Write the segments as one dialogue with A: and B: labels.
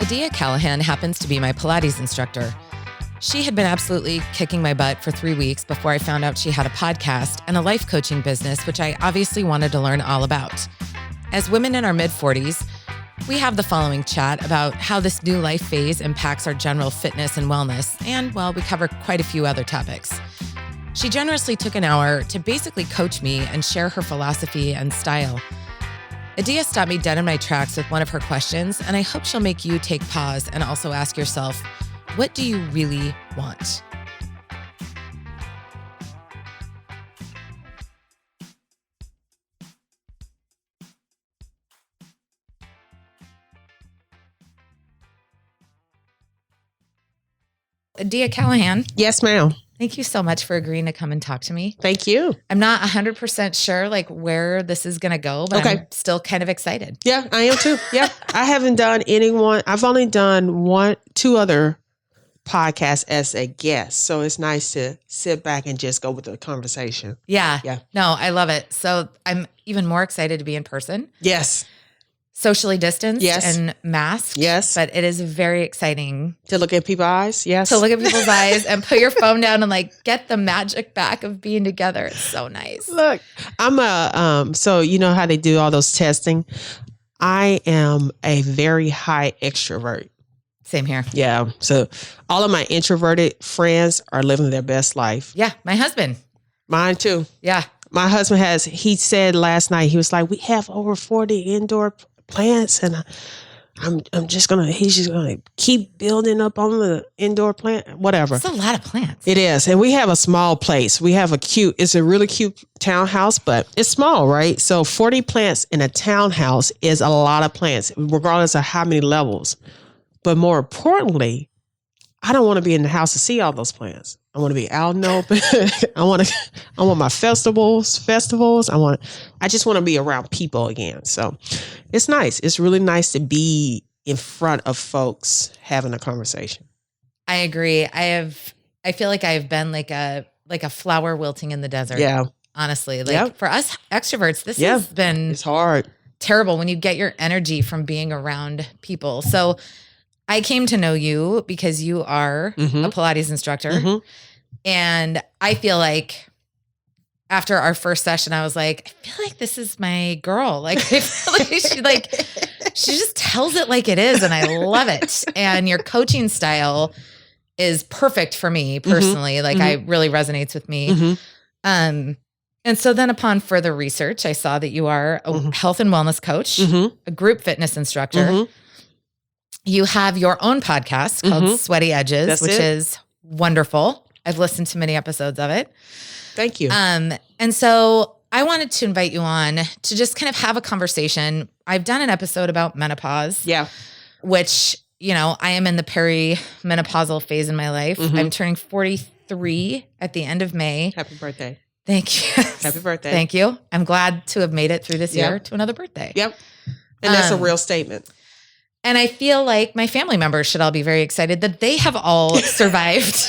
A: Adia Callahan happens to be my Pilates instructor. She had been absolutely kicking my butt for 3 weeks before I found out she had a podcast and a life coaching business, which I obviously wanted to learn all about. As women in our mid-40s, we have the following chat about how this new life phase impacts our general fitness and wellness, and, well, we cover quite a few other topics. She generously took an hour to basically coach me and share her philosophy and style. Adia stopped me dead in my tracks with one of her questions, and I hope she'll make you take pause and also ask yourself, what do you really want? Adia Callahan.
B: Yes, ma'am.
A: Thank you so much for agreeing to come and talk to me.
B: Thank you.
A: I'm not 100% sure where this is going to go, but I'm still kind of excited.
B: Yeah, I am too. Yeah. I haven't done I've only done two other podcasts as a guest. So it's nice to sit back and just go with the conversation.
A: Yeah.
B: Yeah.
A: No, I love it. So I'm even more excited to be in person.
B: Yes.
A: Socially distanced
B: Yes.
A: and masked.
B: Yes.
A: But it is very exciting
B: To look at people's eyes. Yes.
A: to look at people's eyes and put your phone down and get the magic back of being together. It's so nice.
B: Look, I'm so you know how they do all those testing. I am a very high extrovert.
A: Same here.
B: Yeah. So all of my introverted friends are living their best life.
A: Yeah. My husband.
B: Mine too.
A: Yeah.
B: My husband he said last night, he was like, we have over 40 indoor plants and he's just gonna keep building up on the indoor plant, whatever.
A: It's a lot of plants.
B: It is. And we have a small place. We have it's a really cute townhouse, but it's small, right? So 40 plants in a townhouse is a lot of plants, regardless of how many levels. But more importantly, I don't want to be in the house to see all those plants. I want to be out in the open. I want my festivals. I just want to be around people again. So it's nice. It's really nice to be in front of folks having a conversation.
A: I agree. I feel like I've been like a flower wilting in the desert.
B: Yeah.
A: Honestly, for us extroverts, this has been
B: it's hard.
A: Terrible when you get your energy from being around people. So I came to know you because you are a Pilates instructor. Mm-hmm. And I feel like after our first session, I was like, I feel like this is my girl. I feel like she just tells it like it is. And I love it. And your coaching style is perfect for me personally. Mm-hmm. It really resonates with me. Mm-hmm. And so then upon further research, I saw that you are a health and wellness coach, a group fitness instructor. Mm-hmm. You have your own podcast called Sweaty Edges, which is wonderful. I've listened to many episodes of it.
B: Thank you.
A: And so I wanted to invite you on to just kind of have a conversation. I've done an episode about menopause.
B: Yeah.
A: Which, I am in the perimenopausal phase in my life. Mm-hmm. I'm turning 43 at the end of May.
B: Happy birthday.
A: Thank you.
B: Happy birthday.
A: Thank you. I'm glad to have made it through this year to another birthday.
B: Yep. And that's a real statement.
A: And I feel like my family members should all be very excited that they have all survived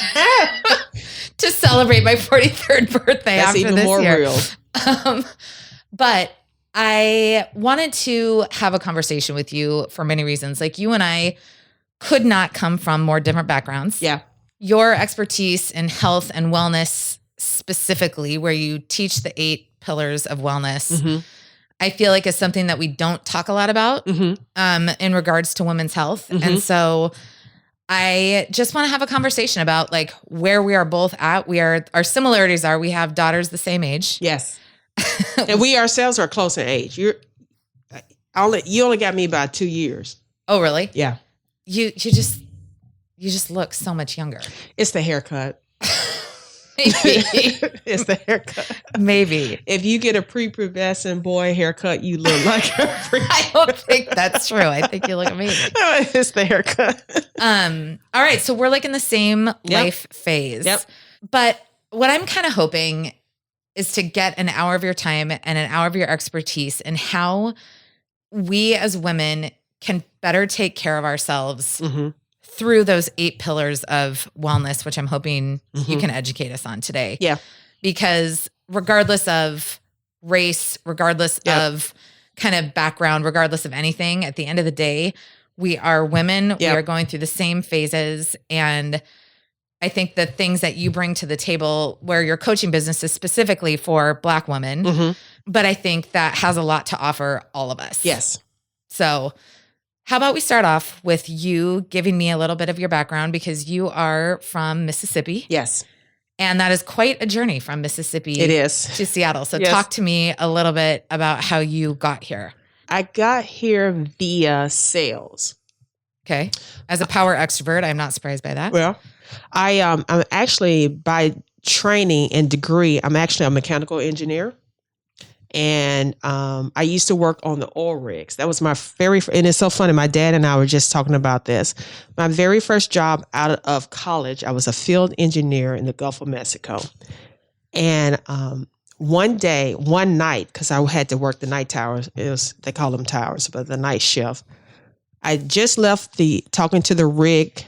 A: to celebrate my 43rd birthday.
B: That's
A: after
B: even
A: this
B: more
A: year.
B: real.
A: But I wanted to have a conversation with you for many reasons. You and I could not come from more different backgrounds.
B: Yeah.
A: Your expertise in health and wellness specifically, where you teach the 8 pillars of wellness, I feel like is something that we don't talk a lot about in regards to women's health. And so I just want to have a conversation about where we are both at. Our similarities are we have daughters the same age.
B: Yes. And we ourselves are close in age. You only got me about 2 years.
A: Oh, really?
B: Yeah.
A: You just look so much younger.
B: It's the haircut.
A: Maybe.
B: It's the haircut.
A: Maybe.
B: If you get a prepubescent boy haircut, you look like a
A: I don't think that's true. I think you look amazing.
B: It's the haircut.
A: All right. So we're in the same life phase.
B: Yep.
A: But what I'm kind of hoping is to get an hour of your time and an hour of your expertise in how we as women can better take care of ourselves through those 8 pillars of wellness, which I'm hoping you can educate us on today.
B: Yeah.
A: Because regardless of race, regardless of kind of background, regardless of anything, at the end of the day, We are women.
B: Yep.
A: We are going through the same phases. And I think the things that you bring to the table where your coaching business is specifically for Black women, but I think that has a lot to offer all of us.
B: Yes.
A: So how about we start off with you giving me a little bit of your background, because you are from Mississippi.
B: Yes.
A: And that is quite a journey from Mississippi
B: It is.
A: to Seattle. So
B: Yes.
A: talk to me a little bit about how you got here.
B: I got here via sales.
A: Okay. As a power extrovert, I'm not surprised by that.
B: Well, I'm actually, by training and degree, I'm actually a mechanical engineer. And I used to work on the oil rigs. That was my and it's so funny. My dad and I were just talking about this. My very first job out of college, I was a field engineer in the Gulf of Mexico. And one night, because I had to work the night towers, they call them towers, but the night shift. I just left talking to the rig,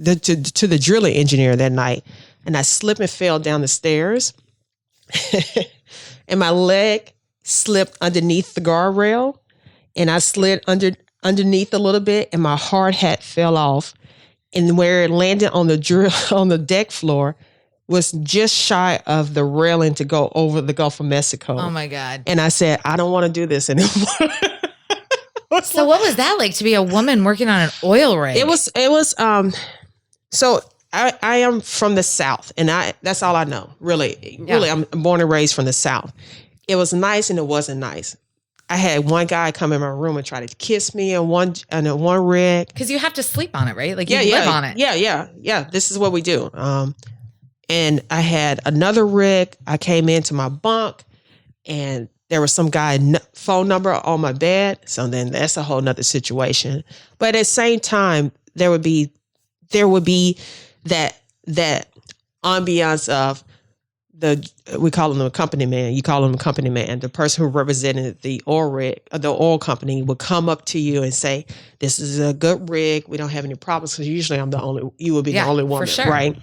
B: to the drilling engineer that night, and I slipped and fell down the stairs. And my leg slipped underneath the guardrail, and I slid underneath a little bit, and my hard hat fell off. And where it landed on the deck floor was just shy of the railing to go over the Gulf of Mexico.
A: Oh my God.
B: And I said, I don't want to do this anymore.
A: So what was that like to be a woman working on an oil rig?
B: It was so I am from the South, and that's all I know. Really, I'm born and raised from the South. It was nice and it wasn't nice. I had one guy come in my room and try to kiss me in one rig.
A: Because you have to sleep on it, right? Like you live on it.
B: Yeah. This is what we do. And I had another rig. I came into my bunk, and there was some guy phone number on my bed. So then that's a whole nother situation. But at the same time, there would be that ambiance of we call him a company man. You call him a company man. The person who represented the oil rig, the oil company, would come up to you and say, "This is a good rig. We don't have any problems." Because usually you would be the only woman,
A: for sure.
B: right?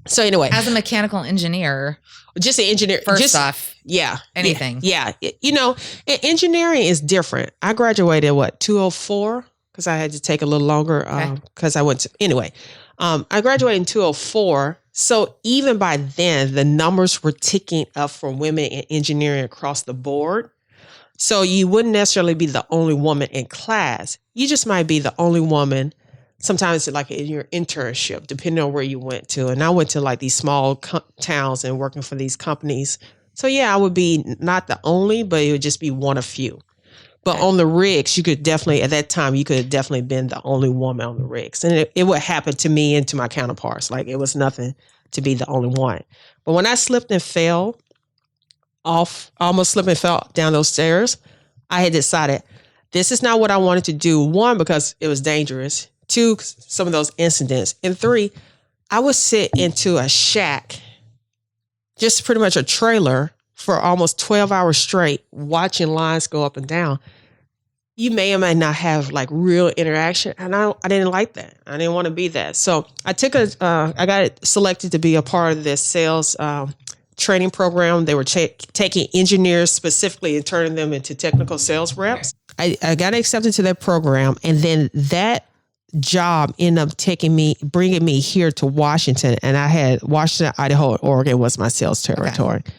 B: So anyway,
A: as a mechanical engineer,
B: just an engineer,
A: first off,
B: anything, engineering is different. I graduated 204, because I had to take a little longer because I went to anyway. I graduated in 204. So even by then, the numbers were ticking up for women in engineering across the board. So you wouldn't necessarily be the only woman in class. You just might be the only woman. Sometimes like in your internship, depending on where you went to. And I went to like these small towns and working for these companies. So yeah, I would be not the only, but it would just be one of few. But on the rigs, at that time, you could have definitely been the only woman on the rigs. And it would happen to me and to my counterparts. Like it was nothing to be the only one. But when I slipped and fell almost slipped and fell down those stairs, I had decided this is not what I wanted to do. One, because it was dangerous. Two, some of those incidents. And three, I would sit into a shack, just pretty much a trailer, for almost 12 hours straight, watching lines go up and down. You may or may not have like real interaction. And I didn't like that. I didn't want to be that. So I got selected to be a part of this sales training program. They were taking engineers specifically and turning them into technical sales reps. I got accepted to that program. And then that job ended up bringing me here to Washington. And I had Washington, Idaho, and Oregon was my sales territory. Okay.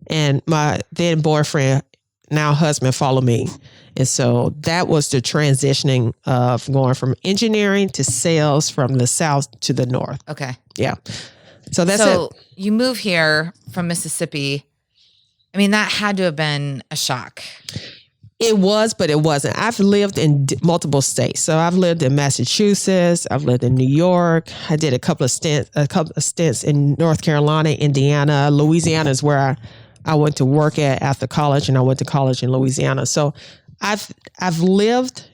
B: And my then boyfriend, now husband, followed me. And so that was the transitioning of going from engineering to sales from the South to the North.
A: Okay.
B: Yeah. So that's it.
A: You move here from Mississippi. I mean, that had to have been a shock.
B: It was, but it wasn't. I've lived in multiple states. So I've lived in Massachusetts. I've lived in New York. I did a couple of stints in North Carolina, Indiana. Louisiana is where I went to work after college, and I went to college in Louisiana. So I've lived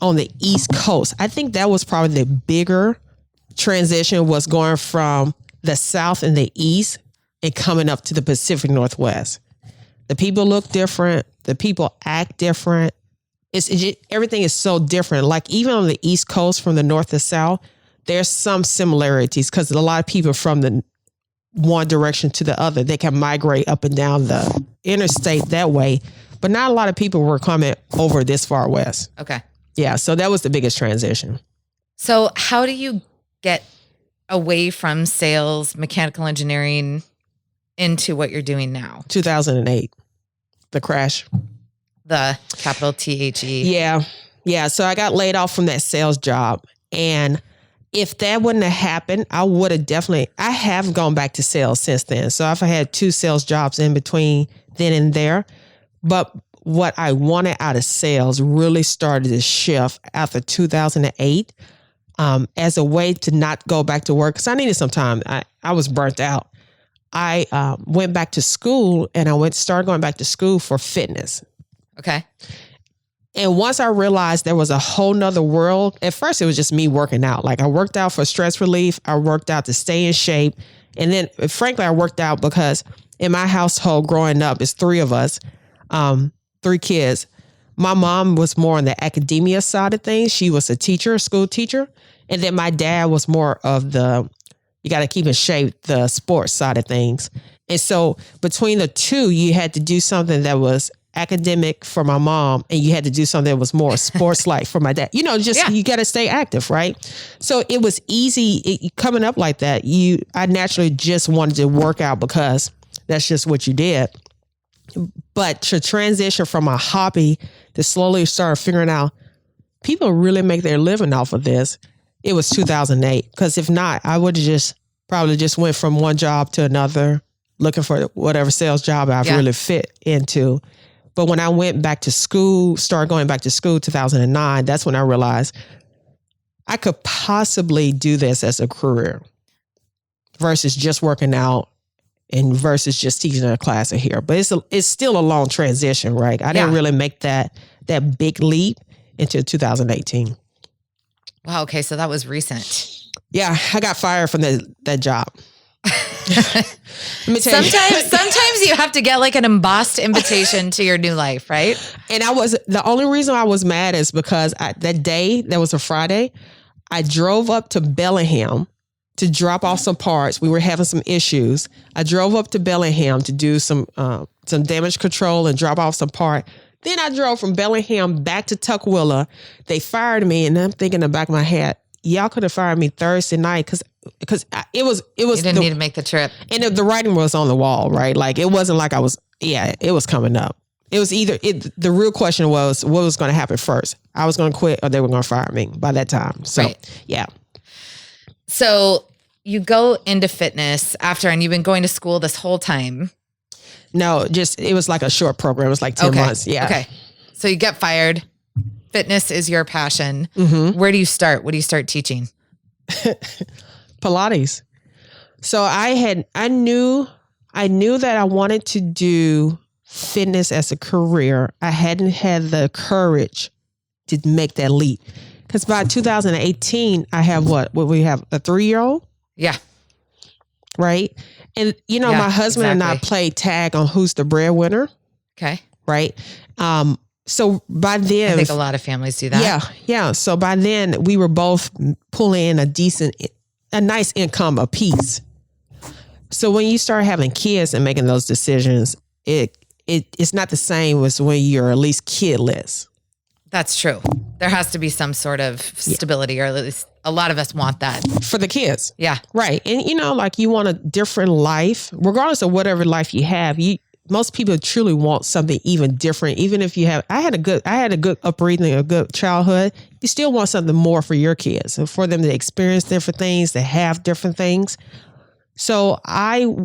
B: on the East Coast. I think that was probably the bigger transition, was going from the South and the East and coming up to the Pacific Northwest. The people look different. The people act different. Everything is so different. Like even on the East Coast from the North to South, there's some similarities because a lot of people from the one direction to the other, they can migrate up and down the interstate that way. But not a lot of people were coming over this far west.
A: Okay.
B: Yeah. So that was the biggest transition.
A: So how do you get away from sales, mechanical engineering into what you're doing now?
B: 2008, the crash.
A: The capital THE.
B: Yeah. Yeah. So I got laid off from that sales job. And if that wouldn't have happened, I would have I have gone back to sales since then. So I've had 2 sales jobs in between then and there. But what I wanted out of sales really started to shift after 2008 as a way to not go back to work because I needed some time. I was burnt out. I went back to school and started going back to school for fitness.
A: Okay.
B: And once I realized there was a whole nother world, at first it was just me working out. Like I worked out for stress relief. I worked out to stay in shape. And then frankly, I worked out because in my household growing up, it's 3 of us, 3 kids. My mom was more on the academia side of things. She was a teacher, a school teacher. And then my dad was more of you got to keep in shape, the sports side of things. And so between the 2, you had to do something that was academic for my mom and you had to do something that was more sports like for my dad. You got to stay active, right? So it was easy coming up like that. I naturally just wanted to work out because that's just what you did. But to transition from a hobby to slowly start figuring out people really make their living off of this, it was 2008. Because if not, I would have probably went from one job to another, looking for whatever sales job I've really fit into. But when I went back to school, started going back to school 2009, that's when I realized I could possibly do this as a career versus just working out and versus just teaching a class here. But it's still a long transition, right? I didn't really make that big leap until 2018.
A: Wow. Okay. So that was recent.
B: Yeah. I got fired from that job.
A: Sometimes you have to get like an embossed invitation to your new life, right?
B: And the only reason I was mad is because that day, that was a Friday, I drove up to Bellingham to drop off some parts. We were having some issues. I drove up to Bellingham to do some damage control and drop off some part. Then I drove from Bellingham back to Tukwila. They fired me, and I'm thinking in the back of my head, y'all could have fired me Thursday night because it was. You
A: didn't need to make the trip,
B: and the writing was on the wall, right? Like it wasn't like I was. Yeah, it was coming up. It was either the real question was what was going to happen first. I was going to quit, or they were going to fire me by that time. So yeah.
A: So you go into fitness after, and you've been going to school this whole time.
B: No, it was like a short program. It was like 10 months. Yeah.
A: Okay. So you get fired. Fitness is your passion.
B: Mm-hmm.
A: Where do you start? What do you start teaching?
B: Pilates. So I knew that I wanted to do fitness as a career. I hadn't had the courage to make that leap. Because by 2018, I have what we have, a 3-year-old?
A: Yeah.
B: Right? And, my husband and I played tag on who's the breadwinner.
A: Okay.
B: Right? So by then...
A: I think a lot of families do that.
B: Yeah. So by then, we were both pulling in a nice income apiece. So when you start having kids and making those decisions, it's not the same as when you're at least kidless.
A: That's true. There has to be some sort of stability, or at least a lot of us want that. For
B: the kids.
A: Yeah.
B: Right. And, you want a different life, regardless of whatever life you have. Most people truly want something even different. Even if you have, I had a good upbringing, a good childhood. You still want something more for your kids and for them to experience different things, to have different things. So I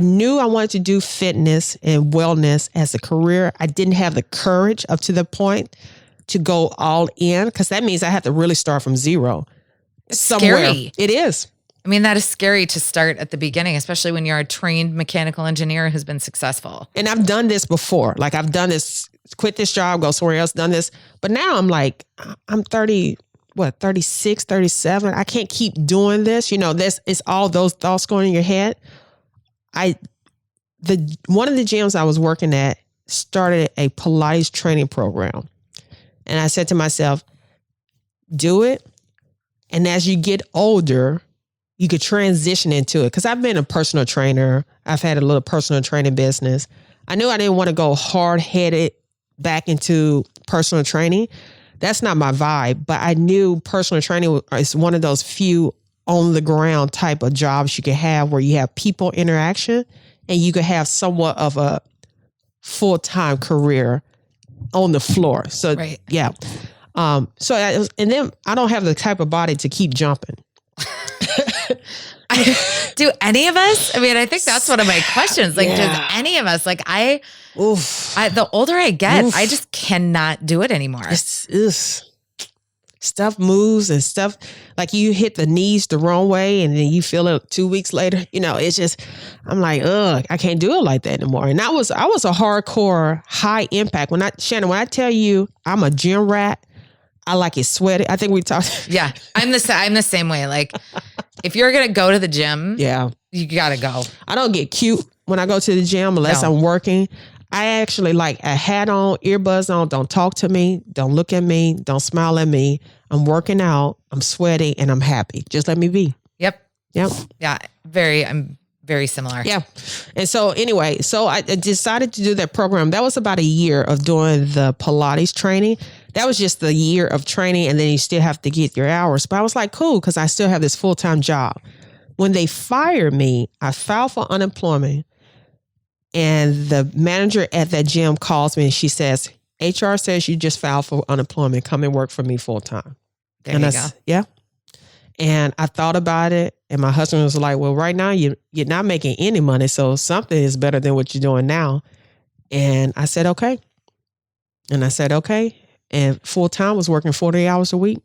B: knew I wanted to do fitness and wellness as a career. I didn't have the courage up to the point to go all in, because that means I have to really start from zero.
A: It's scary.
B: It is.
A: I mean, that is scary to start at the beginning, especially when you're a trained mechanical engineer who's been successful.
B: And I've done this before. Like I've done this, quit this job, go somewhere else, done this. But now I'm like, I'm 36, 37. I can't keep doing this. It's all those thoughts going in your head. One of the gyms I was working at started a Pilates training program. And I said to myself, do it. And as you get older, you could transition into it. Because I've been a personal trainer. I've had a little personal training business. I knew I didn't want to go hard-headed back into personal training. that's not my vibe. But I knew personal training is one of those few on the ground type of jobs you can have where you have people interaction and you could have somewhat of a full-time career on the floor. So yeah. And then I don't have the type of body to keep jumping.
A: Do any of us? I mean, I think that's one of my questions. Like, does any of us? Like, I the older I get, I just cannot do it anymore.
B: Stuff moves and stuff like you hit the knees the wrong way and then you feel it 2 weeks later. You know, it's just, I'm like, I can't do it like that anymore. And I was a hardcore high impact. Shannon, when I tell you I'm a gym rat, I like it sweaty. I think we talked.
A: Yeah, I'm the same way. Like, if you're gonna go to the gym, you gotta go.
B: I don't get cute when I go to the gym unless I'm working. I actually like a hat on, earbuds on. Don't talk to me. Don't look at me. Don't smile at me. I'm working out. I'm sweaty and I'm happy. Just let me be.
A: Yep. Yeah. I'm very similar.
B: Yeah. And so anyway, I decided to do that program. That was about a year of doing the Pilates training. That was just the year of training. And then you still have to get your hours. But I was like, cool, because I still have this full-time job. When they fired me, I filed for unemployment. And the manager at that gym calls me and she says, HR says you just filed for unemployment. Come and work for me full-time.
A: There you go.
B: Yeah. And I thought about it. And my husband was like, well, right now you're not making any money. So something is better than what you're doing now. And I said, okay. And full-time was working 40 hours a week.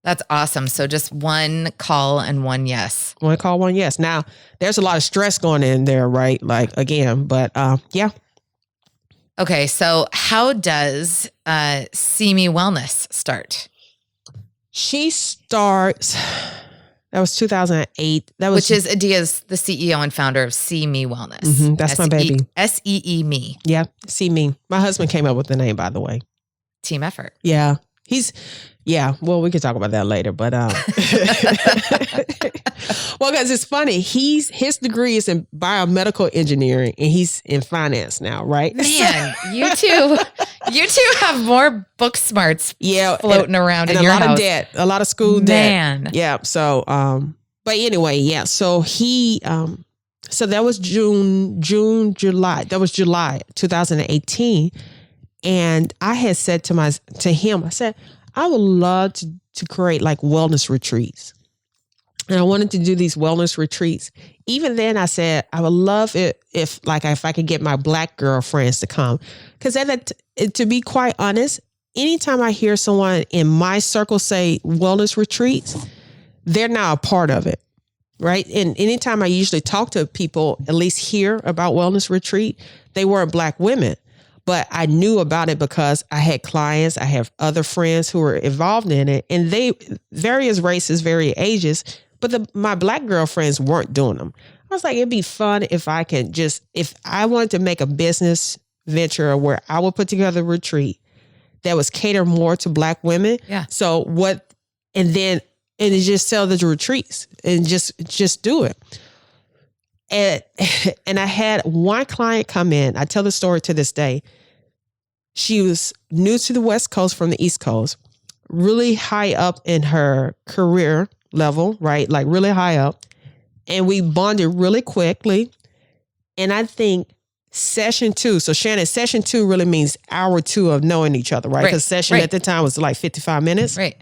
A: That's awesome. So just one call and one yes.
B: One call, one yes. Now, there's a lot of stress going in there, right? Like, again, but yeah.
A: Okay, so how does See Me Wellness start?
B: She starts, that was 2008.
A: Which is Adia's the CEO and founder of See Me Wellness.
B: Mm-hmm, that's my baby.
A: SEE Me.
B: Yeah, See Me. My husband came up with the name, by the way.
A: Team effort.
B: Yeah. Well, we could talk about that later, but well, because it's funny, his degree is in biomedical engineering and he's in finance now, right?
A: Man, you two have more book smarts floating around in your house.
B: And a lot of debt, a lot of school debt.
A: Man.
B: Yeah. So, but anyway, yeah. So so that was July. That was July 2018. And I had said to him, I said, I would love to create like wellness retreats. And I wanted to do these wellness retreats. Even then I said, I would love it if I could get my Black girlfriends to come. Because to be quite honest, anytime I hear someone in my circle say wellness retreats, they're now a part of it. Right. And anytime I usually talk to people, at least hear about wellness retreat, they weren't Black women. But I knew about it because I had clients, I have other friends who were involved in it, and they, various races, various ages, but my Black girlfriends weren't doing them. I was like, it'd be fun if I can if I wanted to make a business venture where I would put together a retreat that was catered more to Black women.
A: Yeah.
B: So and just sell the retreats and just do it. And I had one client come in. I tell the story to this day. She was new to the West Coast from the East Coast, really high up in her career level, right? Like really high up. And we bonded really quickly. And I think session 2, so Shannon, session 2 really means hour 2 of knowing each other, right? Because session at the time was like 55 minutes.
A: Right.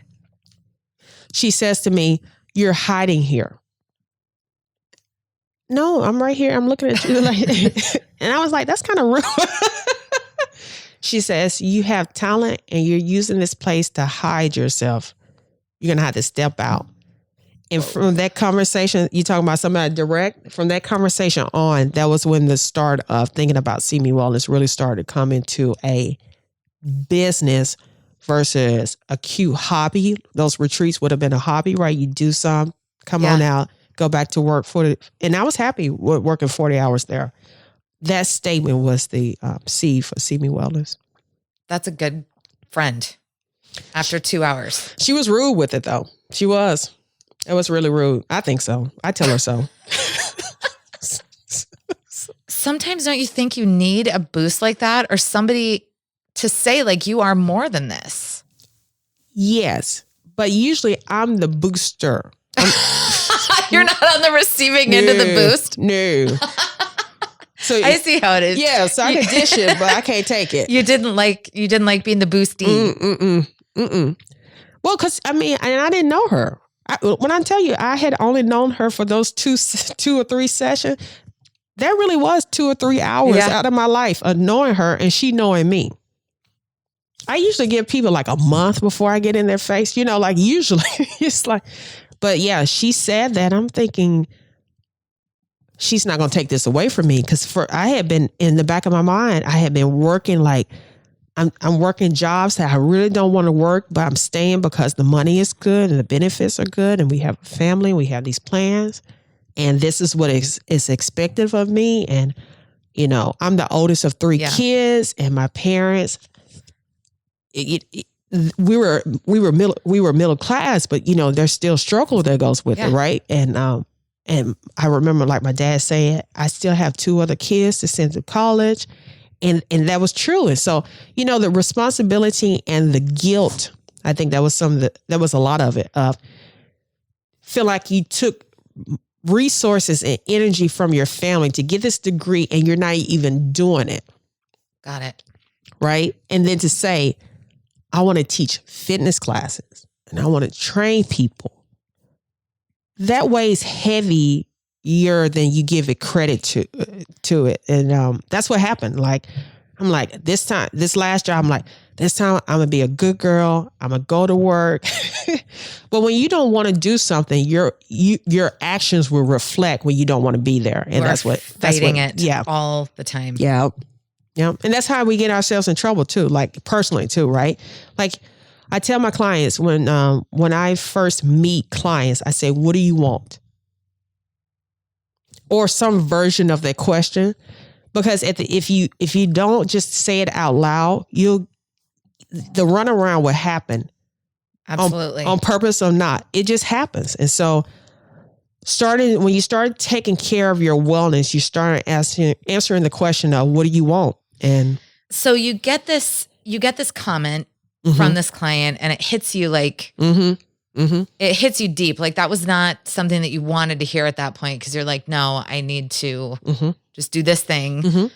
B: She says to me, "You're hiding here." No, I'm right here. I'm looking at you. And I was like, that's kind of rude. She says, you have talent and you're using this place to hide yourself. You're going to have to step out. And from that conversation, you talking about somebody direct, from that conversation on, that was when the start of thinking about See Me Wellness really started coming to a business versus a cute hobby. Those retreats would have been a hobby, right? You do some, come on out. Go back to work and I was happy with working 40 hours there. That statement was the seed for See Me Wellness. That's
A: a good friend after 2 hours.
B: She was rude with it though. She was. It was really rude. I think so. I tell her so.
A: Sometimes don't you think you need a boost like that or somebody to say like you are more than this?
B: Yes, but usually I'm the booster.
A: You're not on the receiving end of the boost?
B: No. So
A: I see how it is.
B: Yeah, so I can dish it, but I can't take it.
A: You didn't like being the boostie.
B: Well, because I didn't know her. When I tell you, I had only known her for those two or three sessions. That really was 2 or 3 hours out of my life of knowing her and she knowing me. I usually give people like a month before I get in their face, like usually it's like, but yeah, she said that. I'm thinking she's not going to take this away from me. Cause I had been in the back of my mind, I had been working like I'm working jobs that I really don't want to work, but I'm staying because the money is good and the benefits are good. And we have a family, we have these plans and this is what is expected of me. And, I'm the oldest of 3 kids and my parents, we were middle class, but there's still struggle that goes with it. Right. And I remember like my dad saying, I still have 2 other kids to send to college. And that was true. And so, the responsibility and the guilt, I think that was that was a lot of it. Feel like you took resources and energy from your family to get this degree and you're not even doing it.
A: Got it.
B: Right. And then to say, I want to teach fitness classes and I want to train people. That weighs heavier than you give it credit to it. And that's what happened. Like, I'm like, this last job, I'm like, this time I'm going to be a good girl. I'm going to go to work. But when you don't want to do something, your actions will reflect when you don't want to be there. And that's fighting
A: it all the time.
B: Yeah. Yeah. And that's how we get ourselves in trouble too, like personally too, right? Like I tell my clients when I first meet clients, I say, what do you want? Or some version of that question, because if you don't just say it out loud, the runaround will happen.
A: Absolutely.
B: On purpose or not, it just happens. And so, when you start taking care of your wellness, you start answering the question of what do you want, and
A: so you get this comment from this client, and it hits you like. It hits you deep. Like that was not something that you wanted to hear at that point because you're like, no, I need to just do this thing.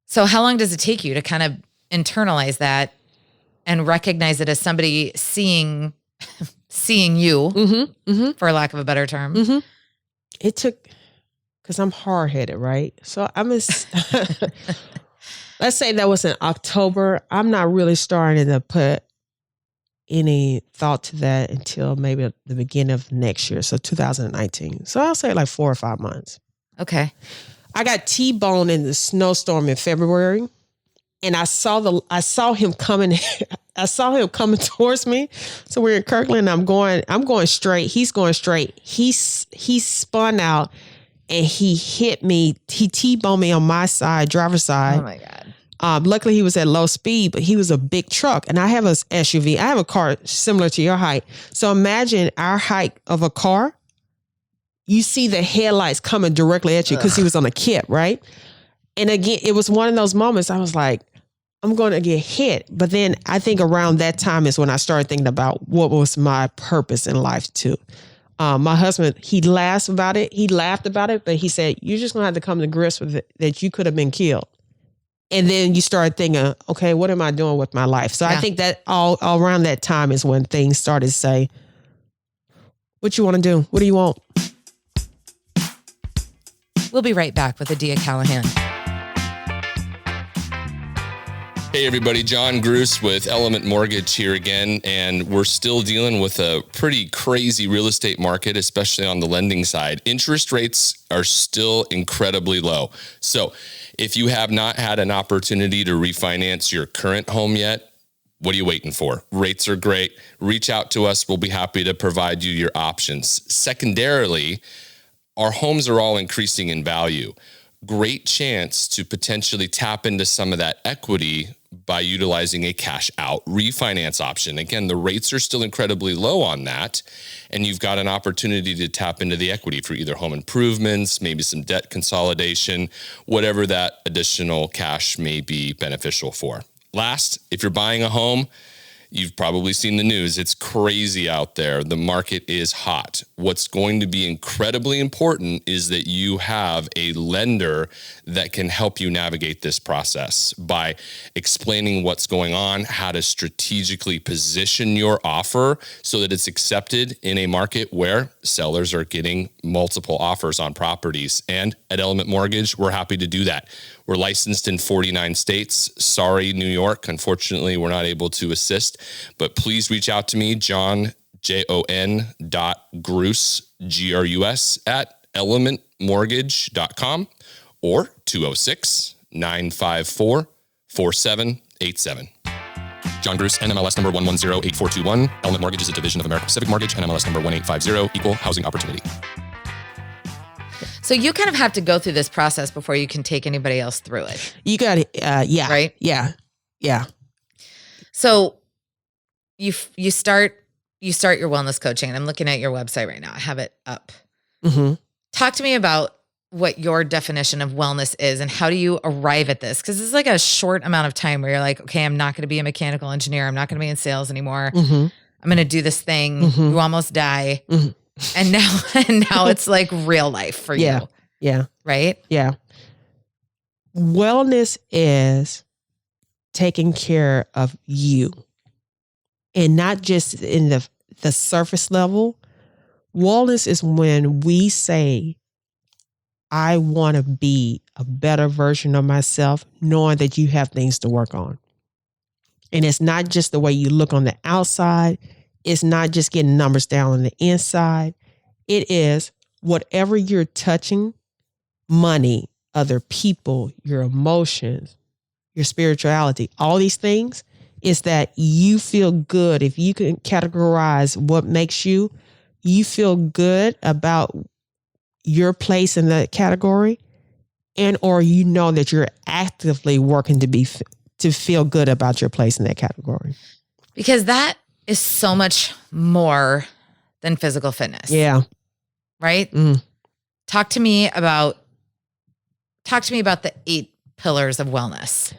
A: So how long does it take you to kind of internalize that and recognize it as somebody seeing you, for lack of a better term?
B: It took, because I'm hard-headed, right? So let's say that was in October. I'm not really starting to put any thought to that until maybe the beginning of next year. So 2019. So I'll say like 4 or 5 months.
A: Okay.
B: I got T-boned in the snowstorm in February and I saw him coming. I saw him coming towards me. So we're in Kirkland. I'm going straight. He's going straight. He spun out and he hit me. He T-boned me on my side, driver's side.
A: Oh my God.
B: Luckily, he was at low speed, but he was a big truck. And I have an SUV. I have a car similar to your height. So imagine our height of a car. You see the headlights coming directly at you because he was on a kip, right? And again, it was one of those moments I was like, I'm going to get hit. But then I think around that time is when I started thinking about what was my purpose in life too. My husband, he laughed about it, but he said, you're just going to have to come to grips with it that you could have been killed. And then you start thinking, okay, what am I doing with my life? So I think that all around that time is when things started to say, what you want to do? What do you want?
A: We'll be right back with Adia Callahan.
C: Hey everybody, John Gruss with Element Mortgage here again, and we're still dealing with a pretty crazy real estate market, especially on the lending side. Interest rates are still incredibly low. So if you have not had an opportunity to refinance your current home yet, what are you waiting for? Rates are great. Reach out to us. We'll be happy to provide you your options. Secondarily, our homes are all increasing in value. Great chance to potentially tap into some of that equity by utilizing a cash out refinance option. Again, the rates are still incredibly low on that, and you've got an opportunity to tap into the equity for either home improvements, maybe some debt consolidation, whatever that additional cash may be beneficial for. Last, if you're buying a home, You've probably seen the news. It's crazy out there. The market is hot. What's going to be incredibly important is that you have a lender that can help you navigate this process by explaining what's going on, how to strategically position your offer so that it's accepted in a market where sellers are getting multiple offers on properties. And at Element Mortgage, we're happy to do that. We're licensed in 49 states. Sorry, New York. Unfortunately, we're not able to assist, but please reach out to me, John, Jon.Grus, Grus at elementmortgage.com or 206-954-4787. John Grus, NMLS number 1108421. Element Mortgage is a division of American Pacific Mortgage, NMLS number 1850, equal housing opportunity.
A: So you kind of have to go through this process before you can take anybody else through it.
B: You got it. Yeah.
A: Right?
B: Yeah. Yeah.
A: So you start your wellness coaching, and I'm looking at your website right now. I have it up.
B: Mm-hmm.
A: Talk to me about what your definition of wellness is and how do you arrive at this? Because it's like a short amount of time where you're like, okay, I'm not going to be a mechanical engineer. I'm not going to be in sales anymore.
B: Mm-hmm.
A: I'm going to do this thing.
B: Mm-hmm.
A: You almost die.
B: Mm-hmm.
A: And now it's like real life for you.
B: Yeah.
A: Right?
B: Yeah. Wellness is taking care of you, and not just in the surface level. Wellness is when we say, I want to be a better version of myself, knowing that you have things to work on. And it's not just the way you look on the outside. It's not just getting numbers down on the inside. It is whatever you're touching, money, other people, your emotions, your spirituality, all these things, is that you feel good. If you can categorize what makes you feel good about your place in that category, and or you know that you're actively working to feel good about your place in that category.
A: Because that is so much more than physical fitness.
B: Yeah.
A: Right?
B: Mm.
A: Talk to me about the 8 pillars of wellness.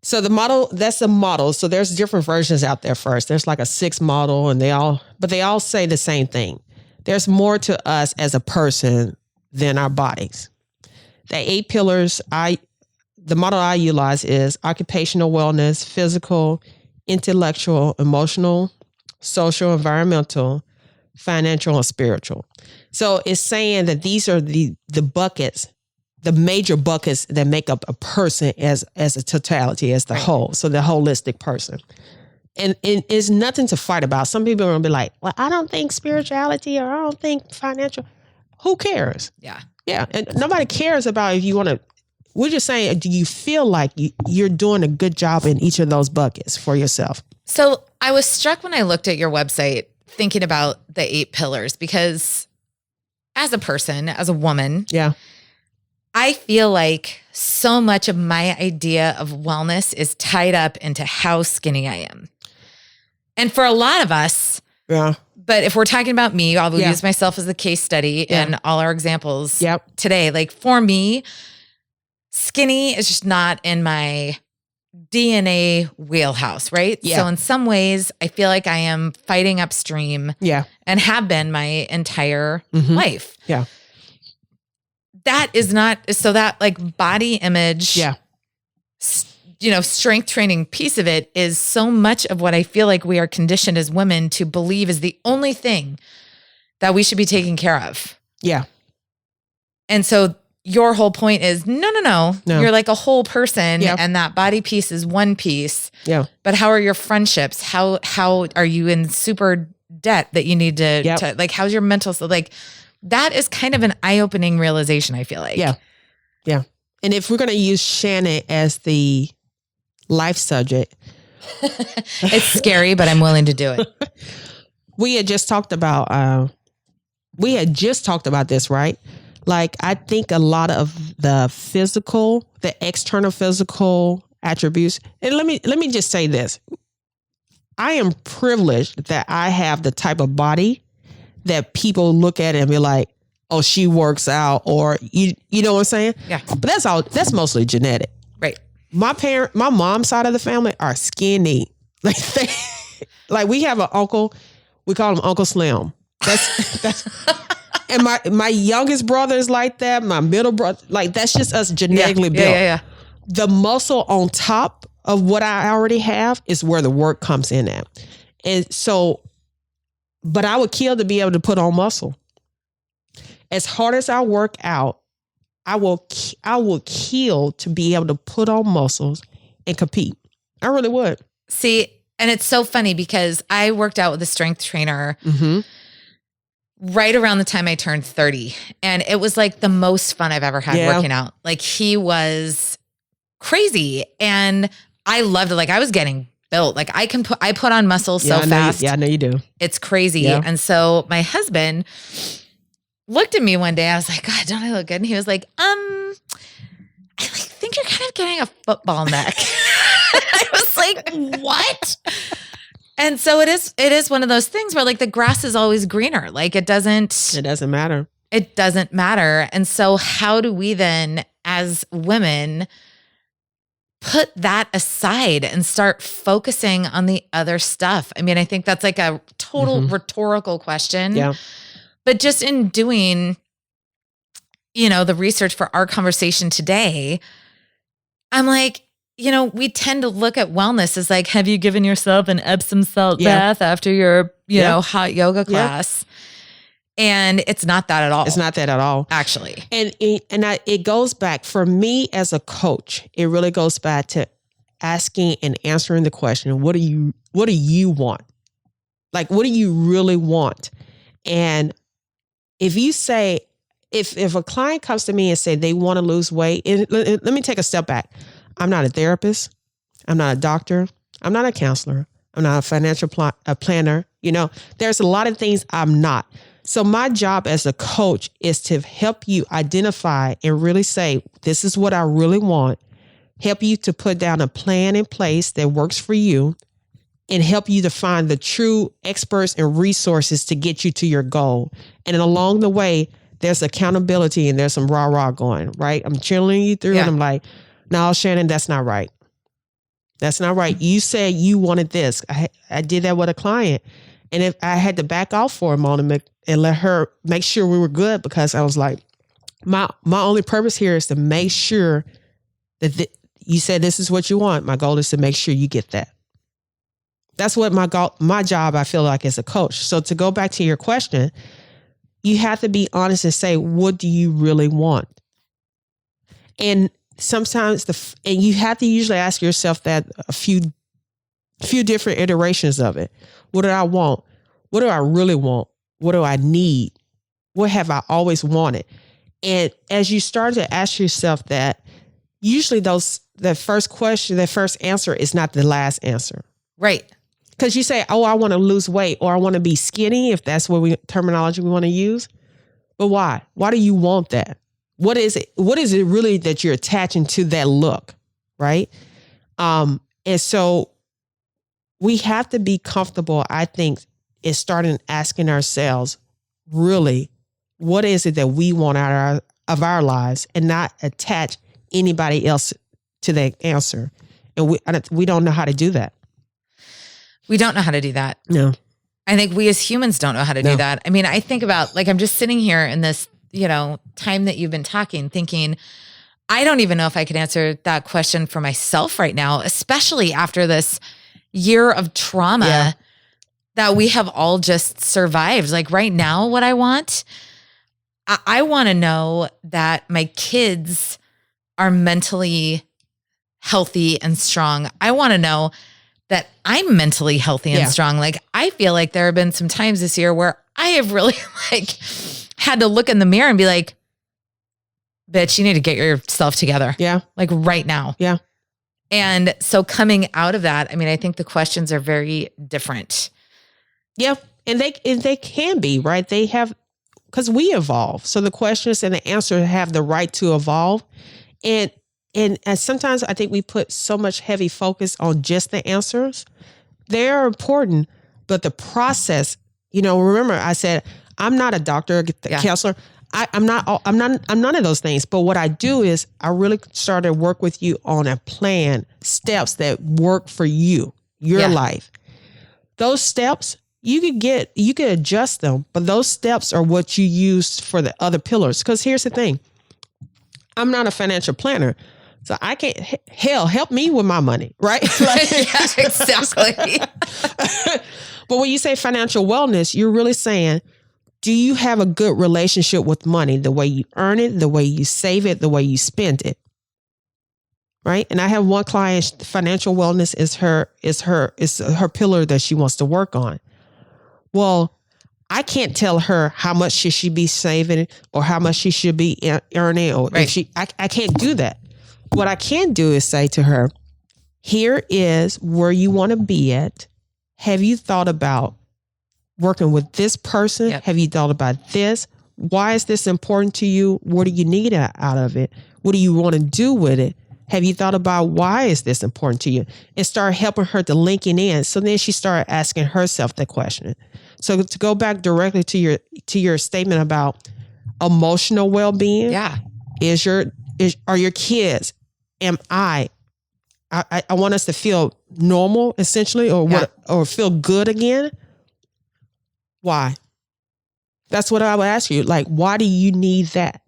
B: So that's a model. So there's different versions out there first. There's like a 6 model, and they all say the same thing. There's more to us as a person than our bodies. The 8 pillars, the model I utilize is occupational wellness, physical, intellectual, emotional, social, environmental, financial, and spiritual. So it's saying that these are the buckets, the major buckets that make up a person as a totality, as the whole. So the holistic person. And it's nothing to fight about. Some people are going to be like, well, I don't think spirituality, or I don't think financial. Who cares?
A: Yeah.
B: Yeah. And nobody cares about if you want to. We're just saying, do you feel like you're doing a good job in each of those buckets for yourself?
A: So I was struck when I looked at your website thinking about the 8 pillars, because as a person, as a woman,
B: Yeah.
A: I feel like so much of my idea of wellness is tied up into how skinny I am. And for a lot of us,
B: Yeah.
A: but if we're talking about me, I will
B: Yeah.
A: use myself as the case study in all our examples
B: Yep.
A: today. Like for me, skinny is just not in my DNA wheelhouse, right?
B: Yeah.
A: So in some ways, I feel like I am fighting upstream
B: Yeah.
A: and have been my entire
B: Mhm.
A: life.
B: Yeah.
A: That is not, so that like body image,
B: Yeah.
A: Strength training piece of it is so much of what I feel like we are conditioned as women to believe is the only thing that we should be taking care of.
B: Yeah.
A: And so your whole point is no.
B: No.
A: You're like a whole person,
B: Yeah.
A: and that body piece is one piece.
B: Yeah.
A: But how are your friendships? How are you in super debt that you need to,
B: Yep.
A: to like, how's your mental? So like that is kind of an eye-opening realization, I feel like.
B: Yeah. Yeah. And if we're going to use Shannon as the life subject,
A: It's scary, but I'm willing to do it.
B: we had just talked about this, right? Like, I think a lot of the external physical attributes, and let me just say this. I am privileged that I have the type of body that people look at and be like, oh, she works out, or you know what I'm saying?
A: Yeah.
B: But that's mostly genetic.
A: Right.
B: My mom's side of the family are skinny. Like Like we have an uncle, we call him Uncle Slim. That's and my youngest brother is like that. My middle brother, like that's just us genetically built.
A: Yeah.
B: The muscle on top of what I already have is where the work comes in at. And so, but I would kill to be able to put on muscle. As hard as I work out, I will kill to be able to put on muscles and compete. I really would.
A: See, and it's so funny because I worked out with a strength trainer right around the time I turned 30. And it was like the most fun I've ever had working out. Like he was crazy and I loved it. Like I was getting built. Like I put on muscle so fast.
B: I know you do.
A: It's crazy. Yeah. And so my husband looked at me one day. I was like, God, don't I look good? And he was like, I think you're kind of getting a football neck. I was like, what? And so it is one of those things where like the grass is always greener. Like it doesn't
B: matter.
A: It doesn't matter. And so how do we then as women put that aside and start focusing on the other stuff? I mean, I think that's like a total rhetorical question.
B: Yeah.
A: But just in doing, the research for our conversation today, I'm like, we tend to look at wellness as like, have you given yourself an Epsom salt bath after your, hot yoga class? And it's not that at all.
B: It's not that at all.
A: Actually.
B: And it goes back, for me as a coach, it really goes back to asking and answering the question, what do you want? Like, what do you really want? And if you say, if a client comes to me and say they want to lose weight, and let me take a step back. I'm not a therapist. I'm not a doctor. I'm not a counselor. I'm not a financial planner. There's a lot of things I'm not. So my job as a coach is to help you identify and really say, this is what I really want. Help you to put down a plan in place that works for you and help you to find the true experts and resources to get you to your goal. And along the way, there's accountability and there's some rah-rah going, right? I'm cheerleading you through and I'm like, no, Shannon, that's not right. That's not right. You said you wanted this. I did that with a client. And if I had to back off for a moment and let her make sure we were good, because I was like, my only purpose here is to make sure that you said this is what you want. My goal is to make sure you get that. That's what my job, I feel like, as a coach. So to go back to your question, you have to be honest and say, what do you really want? And sometimes and you have to usually ask yourself that a few different iterations of it. What do I want? What do I really want? What do I need? What have I always wanted? And as you start to ask yourself that, usually the first question, the first answer is not the last answer.
A: Right.
B: Because you say, oh, I want to lose weight, or I want to be skinny, if that's what terminology we want to use. But why? Why do you want that? What is it? What is it really that you're attaching to that look? Right. And so we have to be comfortable, I think, in starting asking ourselves, really, what is it that we want out of our lives, and not attach anybody else to that answer. And we don't know how to do that.
A: We don't know how to do that.
B: No.
A: I think we as humans don't know how to do that. I mean, I think about, like, I'm just sitting here in this, time that you've been talking, thinking, I don't even know if I could answer that question for myself right now, especially after this year of trauma that we have all just survived. Like right now, what I want, I want to know that my kids are mentally healthy and strong. I want to know that I'm mentally healthy and strong. Like, I feel like there have been some times this year where I have really had to look in the mirror and be like, bitch, you need to get yourself together. Yeah. Like right now. Yeah. And so coming out of that, I mean, I think the questions are very different.
B: Yeah. And they can be, right? They have, because we evolve. So the questions and the answers have the right to evolve. And sometimes I think we put so much heavy focus on just the answers. They are important, but the process, remember I said, I'm not a doctor, counselor. I'm none of those things. But what I do is I really started to work with you on a plan, steps that work for you, your life. those steps, you could adjust them, but those steps are what you use for the other pillars. Because here's the thing. I'm not a financial planner. So I can't, help me with my money, right? Like,
A: yeah, exactly.
B: But when you say financial wellness, you're really saying, do you have a good relationship with money? The way you earn it, the way you save it, the way you spend it. Right. And I have one client, financial wellness is her pillar that she wants to work on. Well, I can't tell her how much she should be saving or how much she should be earning, or
A: right.
B: I can't do that. What I can do is say to her, here is where you want to be at. Have you thought about working with this person?
A: Yep.
B: Have you thought about this? Why is this important to you? What do you need out of it? What do you want to do with it? Have you thought about why is this important to you? And start helping her to link it in. So then she started asking herself the question. So to go back directly to your statement about emotional well-being.
A: Yeah.
B: Are your kids, I want us to feel normal essentially, or feel good again. Why? That's what I would ask you. Like, why do you need that?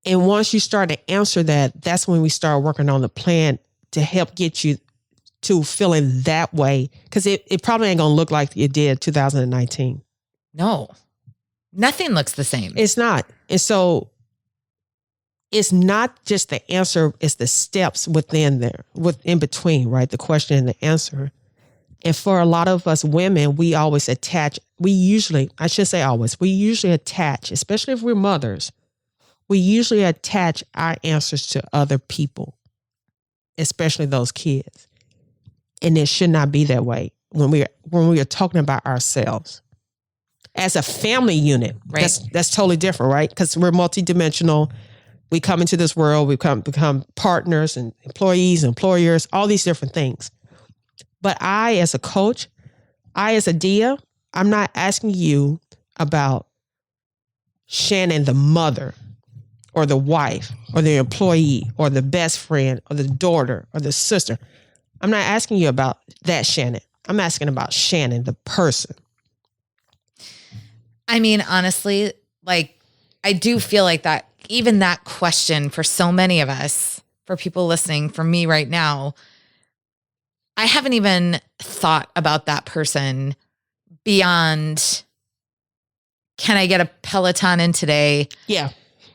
B: And once you start to answer that, that's when we start working on the plan to help get you to feeling that way. Because it probably ain't going to look like it did 2019.
A: No, nothing looks the same.
B: It's not. And so it's not just the answer, it's the steps within there, in between, right? The question and the answer. And for a lot of us women, we usually attach, especially if we're mothers, we usually attach our answers to other people, especially those kids. And it should not be that way when we are talking about ourselves. As a family unit,
A: right.
B: That's totally different, right? Because we're multidimensional. We come into this world, we become partners and employees, employers, all these different things. But I, as a coach, as a Dia, I'm not asking you about Shannon, the mother, or the wife, or the employee, or the best friend, or the daughter, or the sister. I'm not asking you about that Shannon. I'm asking about Shannon, the person.
A: I mean, honestly, like, I do feel like that, even that question for so many of us, for people listening, for me right now, I haven't even thought about that person beyond, can I get a Peloton in today?
B: Yeah.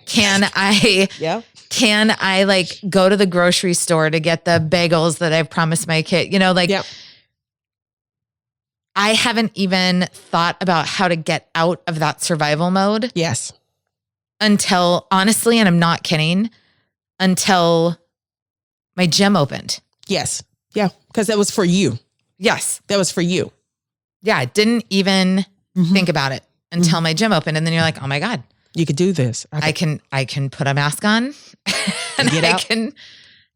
A: Can I like go to the grocery store to get the bagels that I've promised my kid? You know, like,
B: yep.
A: I haven't even thought about how to get out of that survival mode.
B: Yes.
A: Until, honestly, and I'm not kidding, until my gym opened.
B: Yes. Yeah. Because that was for you.
A: Yes.
B: That was for you.
A: Yeah. I didn't even think about it until my gym opened. And then you're like, oh my God.
B: You could do this.
A: I can put a mask on and
B: get out.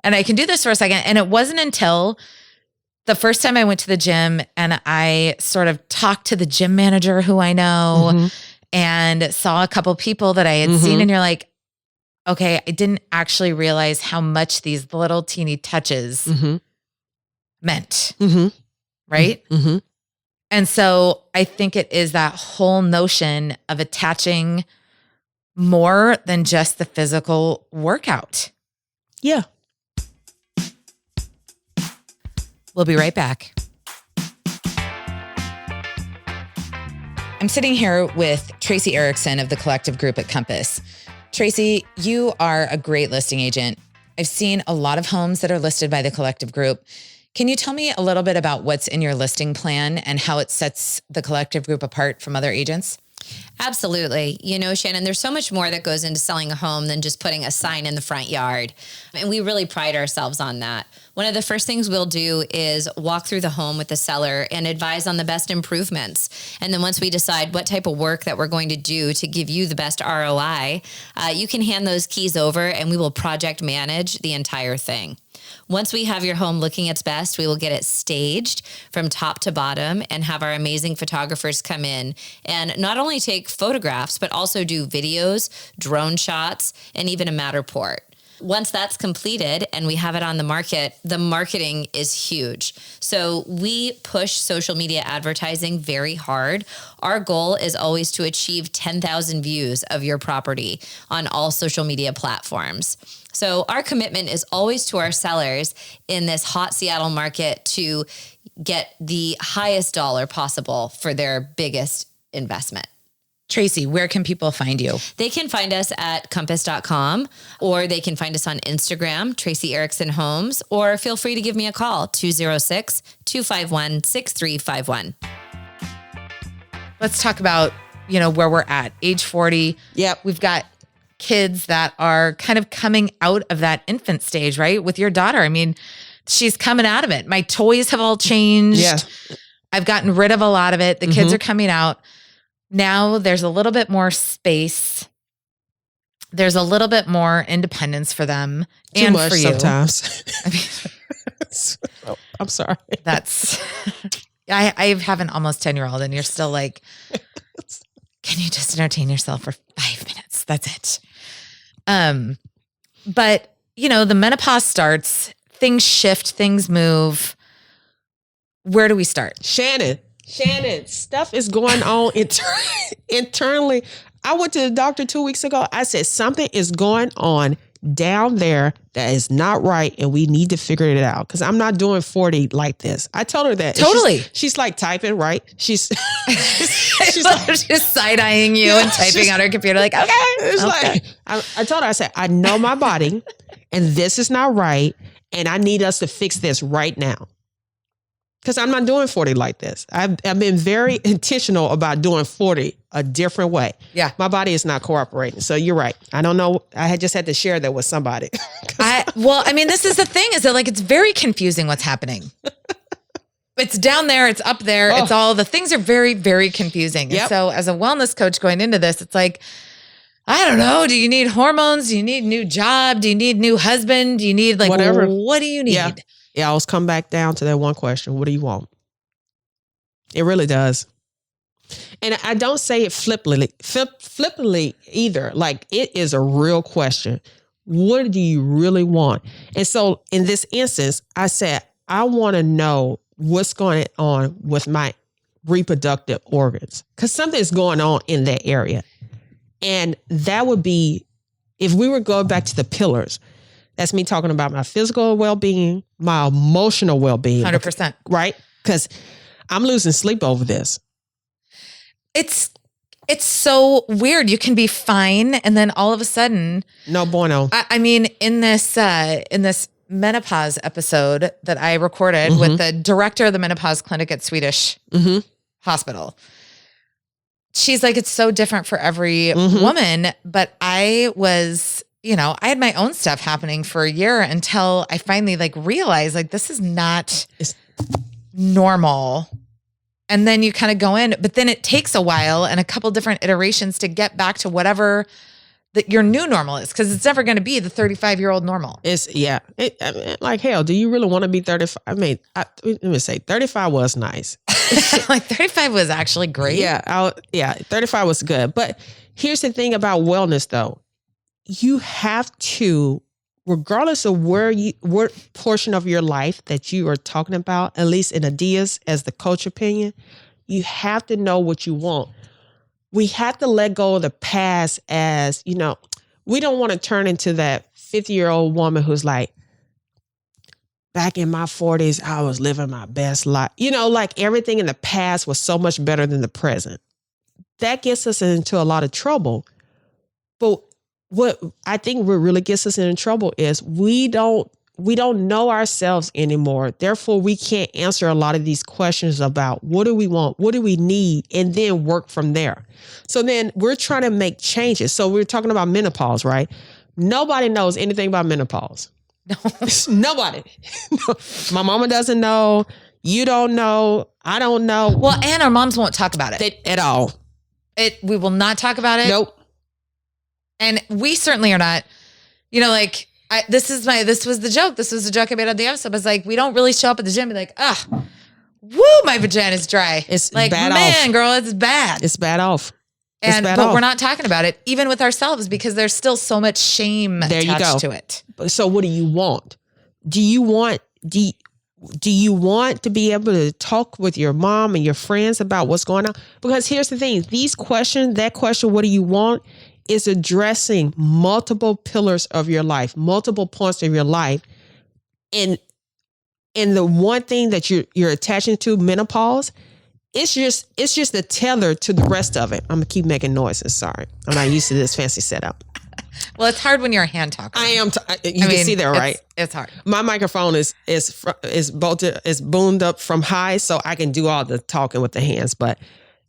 A: I can do this for a second. And it wasn't until the first time I went to the gym and I sort of talked to the gym manager who I know and saw a couple people that I had seen, and you're like, okay, I didn't actually realize how much these little teeny touches meant. Right. And so I think it is that whole notion of attaching more than just the physical workout.
B: Yeah.
A: We'll be right back. I'm sitting here with Tracy Erickson of the Collective Group at Compass. Tracy, you are a great listing agent. I've seen a lot of homes that are listed by the Collective Group. Can you tell me a little bit about what's in your listing plan and how it sets the Collective Group apart from other agents?
D: Absolutely. You know, Shannon, there's so much more that goes into selling a home than just putting a sign in the front yard. And we really pride ourselves on that. One of the first things we'll do is walk through the home with the seller and advise on the best improvements. And then once we decide what type of work that we're going to do to give you the best ROI, you can hand those keys over and we will project manage the entire thing. Once we have your home looking its best, we will get it staged from top to bottom and have our amazing photographers come in and not only take photographs, but also do videos, drone shots, and even a Matterport. Once that's completed and we have it on the market, the marketing is huge. So we push social media advertising very hard. Our goal is always to achieve 10,000 views of your property on all social media platforms. So our commitment is always to our sellers in this hot Seattle market to get the highest dollar possible for their biggest investment.
A: Tracy, where can people find you?
D: They can find us at compass.com, or they can find us on Instagram, Tracy Erickson Homes, or feel free to give me a call, 206-251-6351.
A: Let's talk about, where we're at. Age 40.
B: Yep.
A: We've got kids that are kind of coming out of that infant stage, right? With your daughter. I mean, she's coming out of it. My toys have all changed.
B: Yeah.
A: I've gotten rid of a lot of it. The kids are coming out. Now there's a little bit more space. There's a little bit more independence for them
B: Too
A: and
B: much
A: for you.
B: sometimes.
A: I mean,
B: I'm sorry.
A: that's, I have an almost 10-year-old and you're still like, can you just entertain yourself for 5 minutes? That's it. But the menopause starts, things shift, things move. Where do we start?
B: Shannon, stuff is going on internally. I went to the doctor 2 weeks ago. I said, something is going on down there that is not right, and we need to figure it out because I'm not doing 40 like this. I told her that.
A: Totally.
B: She's like typing, right? She's
A: She's side-eyeing you and typing on her computer like, okay.
B: It's
A: okay.
B: like, I told her, I said, I know my body, and this is not right, and I need us to fix this right now. Because I'm not doing 40 like this. I've been very intentional about doing 40 a different way.
A: Yeah.
B: My body is not cooperating. So you're right. I don't know. I had just had to share that with somebody.
A: This is the thing is that it's very confusing what's happening. It's down there. It's up there.
B: Oh.
A: It's all, the things are very, very confusing.
B: Yep.
A: And so as a wellness coach going into this, it's like, I don't know. Do you need hormones? Do you need a new job? Do you need a new husband? Do you need
B: Whatever.
A: What do you need?
B: Yeah. It always come back down to that one question. What do you want? It really does. And I don't say it flippantly either. Like, it is a real question. What do you really want? And so in this instance, I said, I want to know what's going on with my reproductive organs because something's going on in that area. And that would be, if we were going back to the pillars, that's me talking about my physical well-being, my emotional well-being.
A: 100%.
B: Right? Because I'm losing sleep over this.
A: It's so weird. You can be fine. And then all of a sudden,
B: No bueno.
A: I mean, in this menopause episode that I recorded with the director of the menopause clinic at Swedish Hospital, she's like, it's so different for every woman. But I was, I had my own stuff happening for a year until I finally realized this is not normal. And then you kind of go in, but then it takes a while and a couple different iterations to get back to whatever that your new normal is. Cause it's never going to be the 35-year-old normal.
B: Hell, do you really want to be 35? I mean, let me say 35 was nice.
A: 35 was actually great.
B: Yeah. 35 was good. But here's the thing about wellness though. You have to, regardless of what portion of your life that you are talking about, at least in Adia's as the coach opinion, you have to know what you want. We have to let go of the past as, we don't want to turn into that 50-year-old woman who's like, back in my 40s, I was living my best life. Everything in the past was so much better than the present. That gets us into a lot of trouble. But what I think what really gets us in trouble is we don't know ourselves anymore. Therefore, we can't answer a lot of these questions about what do we want? What do we need? And then work from there. So then we're trying to make changes. So we're talking about menopause, right? Nobody knows anything about menopause.
A: No.
B: Nobody. My mama doesn't know. You don't know. I don't know.
A: Well, and our moms won't talk about it.
B: At all.
A: We will not talk about it.
B: Nope.
A: And we certainly are not, this was the joke. This was the joke I made on the episode. I was like, we don't really show up at the gym and be like, woo, my vagina's dry.
B: It's
A: like,
B: bad
A: man,
B: off.
A: girl, it's bad.
B: It's bad off.
A: But we're not talking about it even with ourselves because there's still so much shame attached to it.
B: So what do you want? Do you want to be able to talk with your mom and your friends about what's going on? Because here's the thing, that question, what do you want, is addressing multiple pillars of your life, multiple points of your life. And the one thing that you're attaching to, menopause, it's just a tether to the rest of it. I'm gonna keep making noises. Sorry, I'm not used to this fancy setup.
A: Well, it's hard when you're a hand talker.
B: I am. You can see that, right?
A: It's hard. My
B: microphone is boomed up from high, so I can do all the talking with the hands. But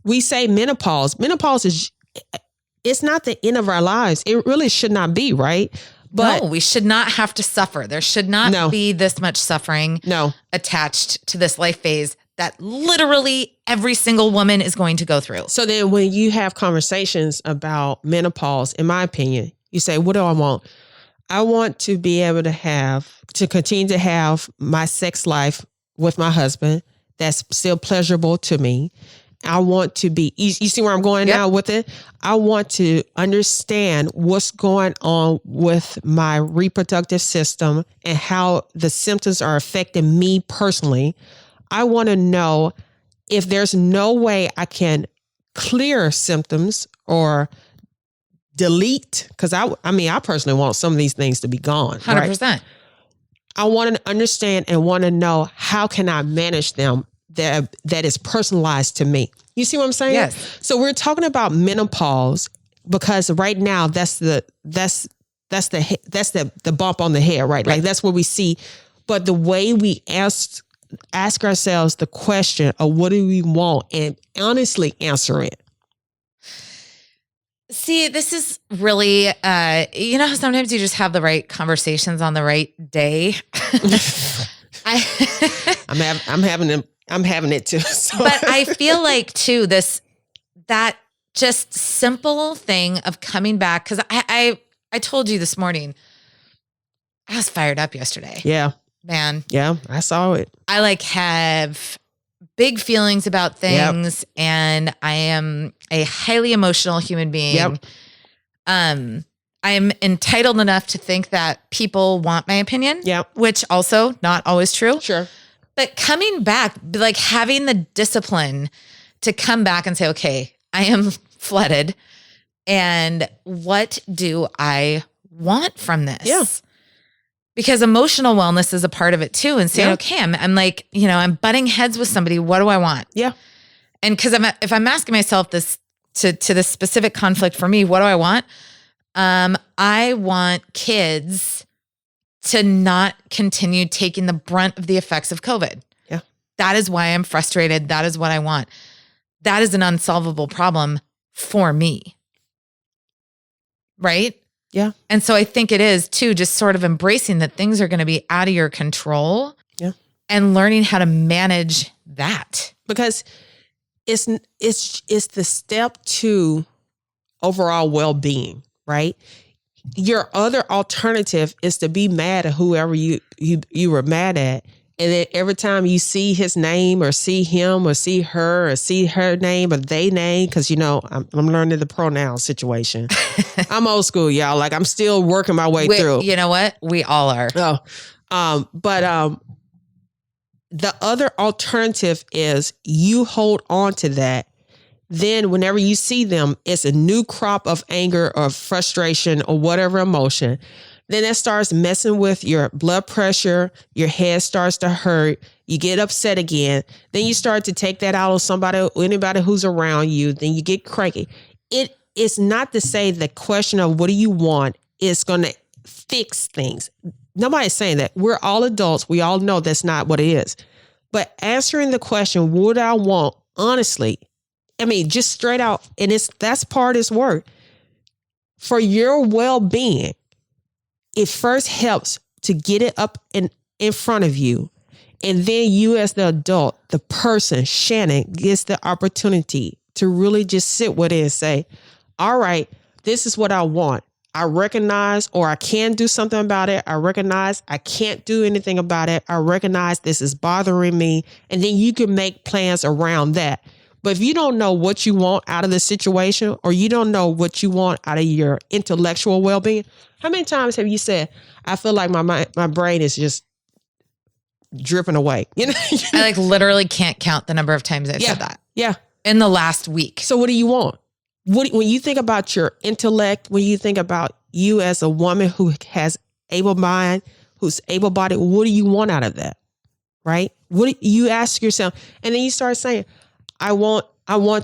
B: we say menopause. Menopause it's not the end of our lives. It really should not be, right?
A: But no, we should not have to suffer. There should not be this much suffering attached to this life phase that literally every single woman is going to go through.
B: So then when you have conversations about menopause, in my opinion, you say, what do I want? I want to be able to continue to have my sex life with my husband that's still pleasurable to me. I want to be, you see where I'm going now with it? I want to understand what's going on with my reproductive system and how the symptoms are affecting me personally. I want to know if there's no way I can clear symptoms or delete, because I personally want some of these things to be gone.
A: 100%. Right?
B: I want to understand and want to know how can I manage them that is personalized to me. You see what I'm saying?
A: Yes.
B: So we're talking about menopause because right now that's the bump on the head, right? Like that's what we see. But the way we ask ourselves the question of what do we want and honestly answer it.
A: See, this is really, how sometimes you just have the right conversations on the right day. I'm having it too. So. But I feel like too, that just simple thing of coming back. Cause I told you this morning, I was fired up yesterday.
B: Yeah.
A: Man.
B: Yeah. I saw it.
A: I have big feelings about things and I am a highly emotional human being.
B: Yep.
A: I am entitled enough to think that people want my opinion, which also not always true.
B: Sure.
A: But coming back, like having the discipline to come back and say, okay, I am flooded. And what do I want from this?
B: Yeah.
A: Because emotional wellness is a part of it too. And saying, okay, I'm like, I'm butting heads with somebody. What do I want?
B: Yeah.
A: And because if I'm asking myself this to this specific conflict for me, what do I want? I want kids to not continue taking the brunt of the effects of COVID.
B: Yeah.
A: That is why I'm frustrated. That is what I want. That is an unsolvable problem for me. Right?
B: Yeah. And
A: so I think it is too, just sort of embracing that things are going to be out of your control.
B: Yeah.
A: And learning how to manage that.
B: Because it's the step to overall well-being, right? Your other alternative is to be mad at whoever you were mad at. And then every time you see his name or see him or see her or see her name or they name, because, I'm learning the pronoun situation. I'm old school, y'all. Like I'm still working my way through.
A: You know what? We all are.
B: But the other alternative is you hold on to that. Then whenever you see them, it's a new crop of anger or frustration or whatever emotion. Then it starts messing with your blood pressure. Your head starts to hurt. You get upset again. Then you start to take that out on anybody who's around you. Then you get cranky. It is not to say the question of what do you want is going to fix things. Nobody's saying that. We're all adults. We all know that's not what it is. But answering the question, what do I want? Honestly, just straight out. And that's part of this work. For your well-being, it first helps to get it up in front of you. And then you as the adult, the person, Shannon, gets the opportunity to really just sit with it and say, all right, this is what I want. I recognize, or I can do something about it. I recognize I can't do anything about it. I recognize this is bothering me. And then you can make plans around that. But if you don't know what you want out of the situation, or you don't know what you want out of your intellectual well-being, how many times have you said, I feel like my brain is just dripping away? You know,
A: I like literally can't count the number of times I've
B: yeah,
A: said that
B: yeah.
A: in the last week.
B: So what do you want? When you think about your intellect, when you think about you as a woman who has able mind, who's able-bodied, what do you want out of that? Right? What do you ask yourself? And then you start saying, I want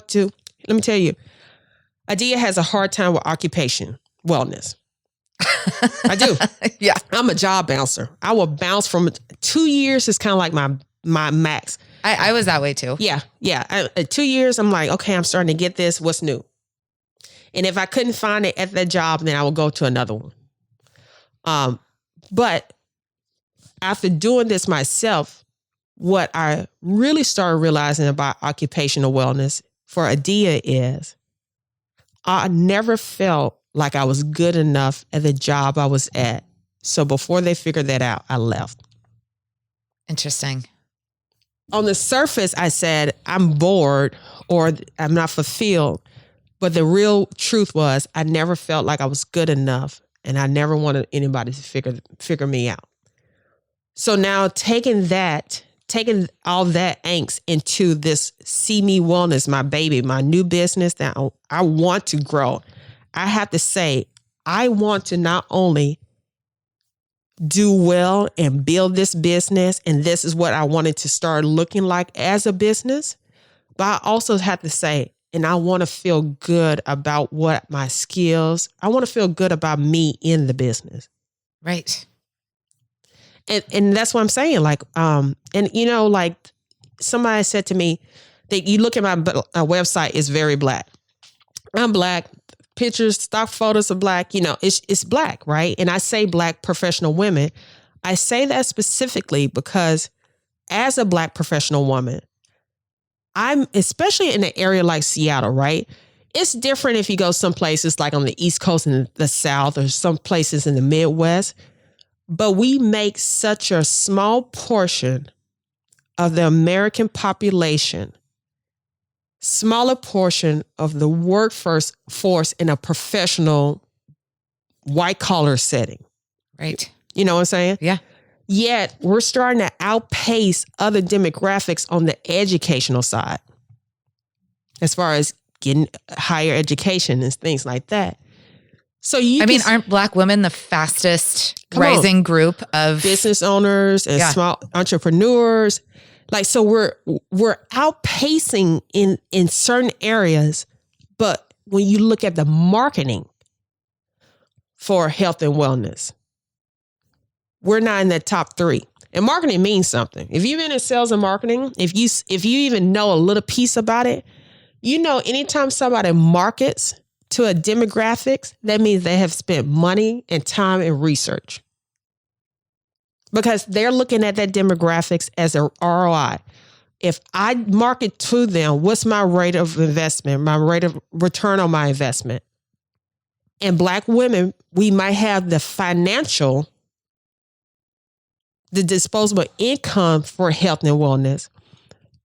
B: to, let me tell you, Adia has a hard time with occupation wellness. I do.
A: Yeah.
B: I'm a job bouncer. I will bounce from 2 years is kind of like my max.
A: I was that way too.
B: Yeah. Yeah. 2 years, I'm like, okay, I'm starting to get this. What's new? And if I couldn't find it at that job, then I would go to another one. But after doing this myself, what I really started realizing about occupational wellness for Adia is I never felt like I was good enough at the job I was at. So before they figured that out, I left.
A: Interesting.
B: On the surface, I said, I'm bored or I'm not fulfilled. But the real truth was I never felt like I was good enough, and I never wanted anybody to figure me out. So now taking all that angst into this See Me Wellness, my baby, my new business that I want to grow, I have to say, I want to not only do well and build this business, and this is what I wanted to start looking like as a business, but I also have to say, and I want to feel good about what my skills, I want to feel good about me in the business.
A: Right.
B: And that's what I'm saying. Like, and you know, like somebody said to me that you look at my website, it's very Black. I'm Black. Pictures, stock photos of Black, you know, it's Black, right? And I say Black professional women. I say that specifically because as a Black professional woman, I'm especially in an area like Seattle, right? It's different if you go some places like on the East Coast and the South, or some places in the Midwest. But we make such a small portion of the American population, smaller portion of the workforce in a professional white collar setting.
A: Right.
B: You know what I'm saying?
A: Yeah.
B: Yet we're starting to outpace other demographics on the educational side as far as getting higher education and things like that. So
A: aren't Black women the fastest rising group of
B: business owners and small entrepreneurs? Like, so we're outpacing in certain areas, but when you look at the marketing for health and wellness, we're not in the top 3. And marketing means something. If you've been in sales and marketing, if you even know a little piece about it, you know, anytime somebody markets to a demographics, that means they have spent money and time and research. Because they're looking at that demographics as a ROI. If I market to them, what's my rate of investment, my rate of return on my investment? And Black women, we might have the disposable income for health and wellness,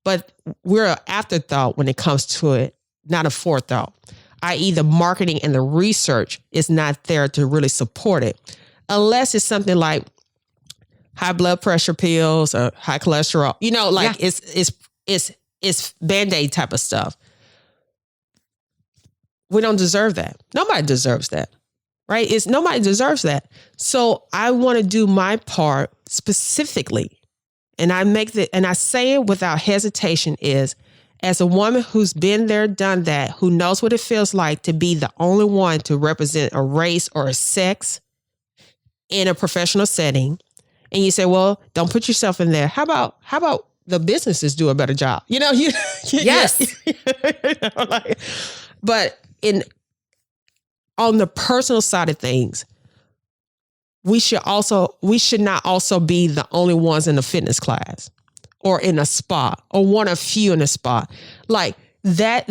B: but we're an afterthought when it comes to it, not a forethought, i.e. the marketing and the research is not there to really support it. Unless it's something like high blood pressure pills or high cholesterol, you know, like it's Band-Aid type of stuff. We don't deserve that. Nobody deserves that, right? Nobody deserves that. So I want to do my part specifically. And I say it without hesitation is, as a woman who's been there, done that, who knows what it feels like to be the only one to represent a race or a sex in a professional setting. And you say, well, don't put yourself in there. How about the businesses do a better job? You know,
A: yes.
B: But on the personal side of things, we should not also be the only ones in a fitness class or in a spa or one of few in a spa. Like that,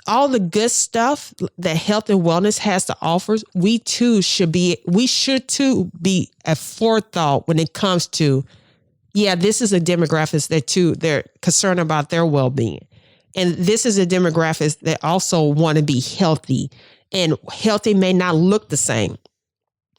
B: all the good stuff that health and wellness has to offer, we should too be at forethought when it comes to, this is a demographic that too, they're concerned about their well-being. And this is a demographic that also want to be healthy, and healthy may not look the same.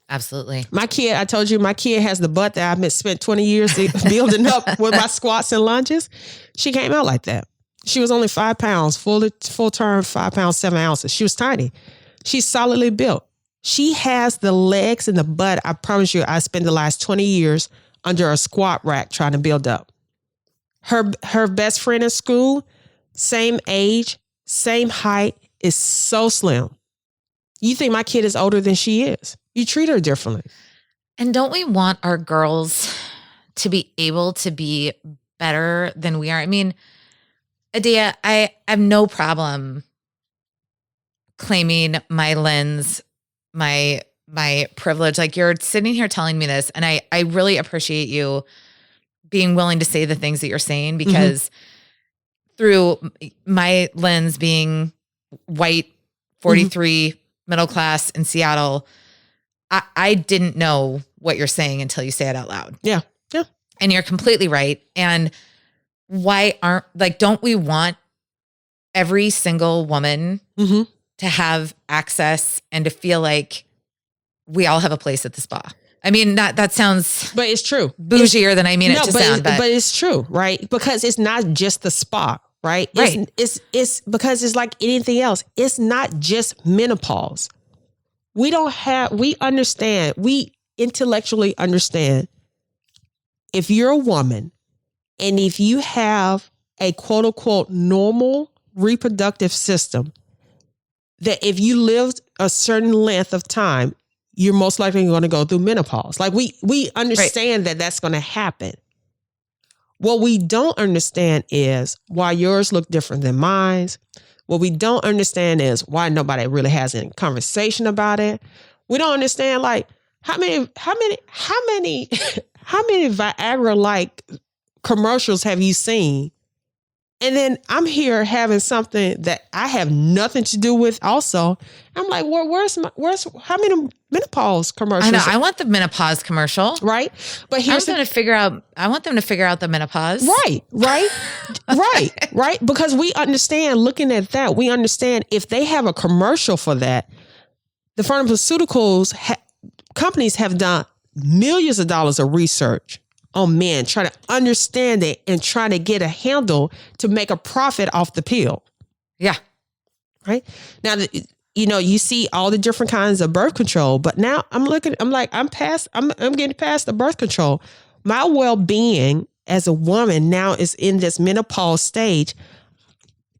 A: Absolutely.
B: My kid, I told you, my kid has the butt that I've spent 20 years building up with my squats and lunges. She came out like that. She was only 5 pounds, full term, 5 pounds, 7 ounces. She was tiny. She's solidly built. She has the legs and the butt. I promise you, I spent the last 20 years under a squat rack trying to build up. Her best friend in school, same age, same height, is so slim. You think my kid is older than she is. You treat her differently.
A: And don't we want our girls to be able to be better than we are? I mean, Adia, I have no problem claiming my lens, my privilege. Like, you're sitting here telling me this, and I really appreciate you being willing to say the things that you're saying, because through my lens being white, 43, middle class in Seattle, I didn't know what you're saying until you say it out loud.
B: Yeah. Yeah.
A: And you're completely right. And don't we want every single woman to have access and to feel like we all have a place at the spa? I mean, that sounds,
B: but it's true,
A: bougier than I mean it to sound.
B: But it's true, right? Because it's not just the spa, right? It's because it's like anything else. It's not just menopause. We intellectually understand, if you're a woman and if you have a quote unquote normal reproductive system, that if you lived a certain length of time, you're most likely going to go through menopause. Like, we understand that that's going to happen. What we don't understand is why yours look different than mine. What we don't understand is why nobody really has any conversation about it. We don't understand, like, how many Viagra-like commercials have you seen? And then I'm here having something that I have nothing to do with also. I'm like, well, where's how many menopause commercials?
A: I know. I want the menopause commercial.
B: Right. But here's
A: I want them to figure out the menopause.
B: Right. Because we understand, looking at that, we understand if they have a commercial for that, the pharmaceuticals companies have done millions of dollars of research on men, trying to understand it and trying to get a handle to make a profit off the pill.
A: Yeah.
B: Right. Now, you see all the different kinds of birth control, but now I'm getting past the birth control. My well-being as a woman now is in this menopause stage.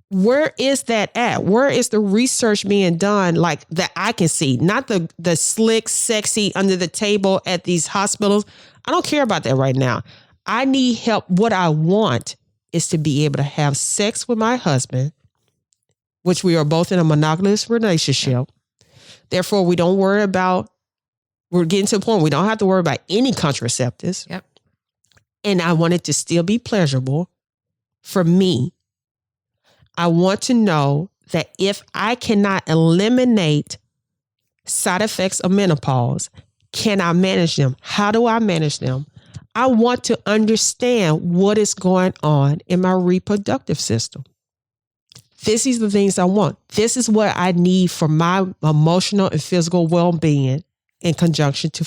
B: Where is that at? Where is the research being done, like, that I can see? Not the slick, sexy, under the table at these hospitals. I don't care about that right now. I need help. What I want is to be able to have sex with my husband, which we are both in a monogamous relationship. Therefore, we're getting to the point we don't have to worry about any contraceptives.
A: Yep.
B: And I want it to still be pleasurable for me. I want to know that if I cannot eliminate side effects of menopause, can I manage them? How do I manage them? I want to understand what is going on in my reproductive system. This is the things I want. This is what I need for my emotional and physical well-being in conjunction to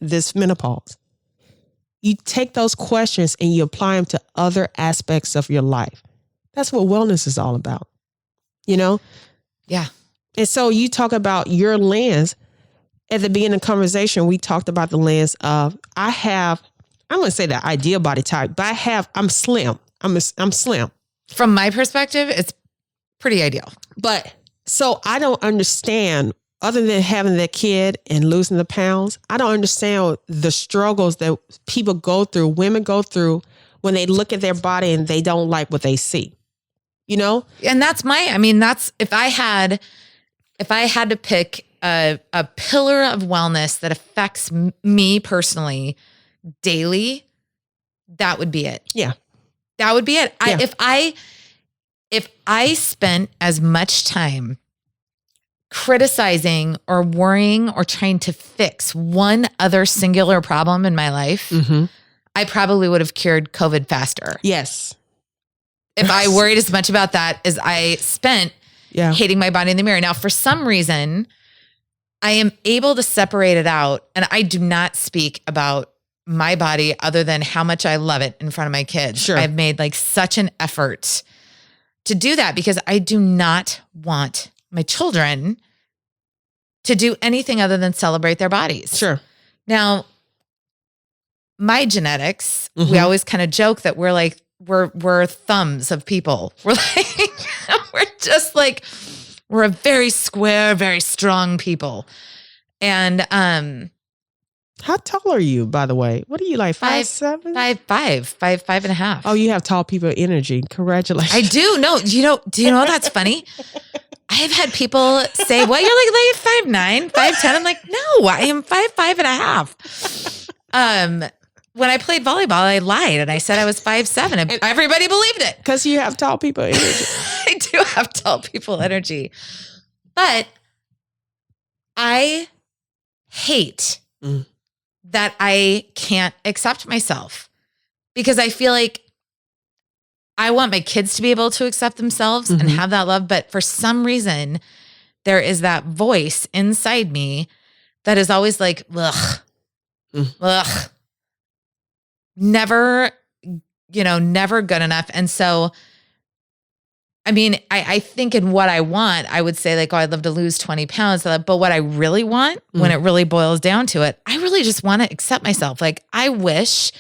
B: this menopause. You take those questions and you apply them to other aspects of your life. That's what wellness is all about, Yeah. And so you talk about your lens. At the beginning of the conversation, we talked about the lens of, I'm going to say the ideal body type, but I'm slim. I'm slim.
A: From my perspective, it's pretty ideal.
B: But so I don't understand, other than having that kid and losing the pounds, I don't understand the struggles that people go through, women go through, when they look at their body and they don't like what they see. And
A: that's, if I had to pick a pillar of wellness that affects me personally daily, that would be it.
B: Yeah.
A: That would be it.
B: Yeah.
A: If I spent as much time criticizing or worrying or trying to fix one other singular problem in my life, I probably would have cured COVID faster.
B: Yes.
A: if I worried as much about that as I spent hating my body in the mirror. Now, for some reason, I am able to separate it out, and I do not speak about my body other than how much I love it in front of my kids.
B: Sure.
A: I've made like such an effort to do that because I do not want my children to do anything other than celebrate their bodies.
B: Sure.
A: Now, my genetics, we always kind of joke that we're thumbs of people. We're like, we're a very square, very strong people. And
B: how tall are you, by the way? What are you, like 5'7"?
A: 5'5".
B: Oh, you have tall people energy. Congratulations.
A: I do. No, do you know that's funny? I've had people say, well, you're like 5'9", 5'10". I'm like, no, I am 5'5.5". When I played volleyball, I lied and I said I was 5'7", and everybody believed it.
B: Because you have tall people energy.
A: I do have tall people energy. But I hate that I can't accept myself because I feel like I want my kids to be able to accept themselves and have that love. But for some reason, there is that voice inside me that is always like, ugh, ugh, never good enough. And so, I mean, I think in what I want, I would say like, oh, I'd love to lose 20 pounds. But what I really want, when it really boils down to it, I really just want to accept myself. Like, I wish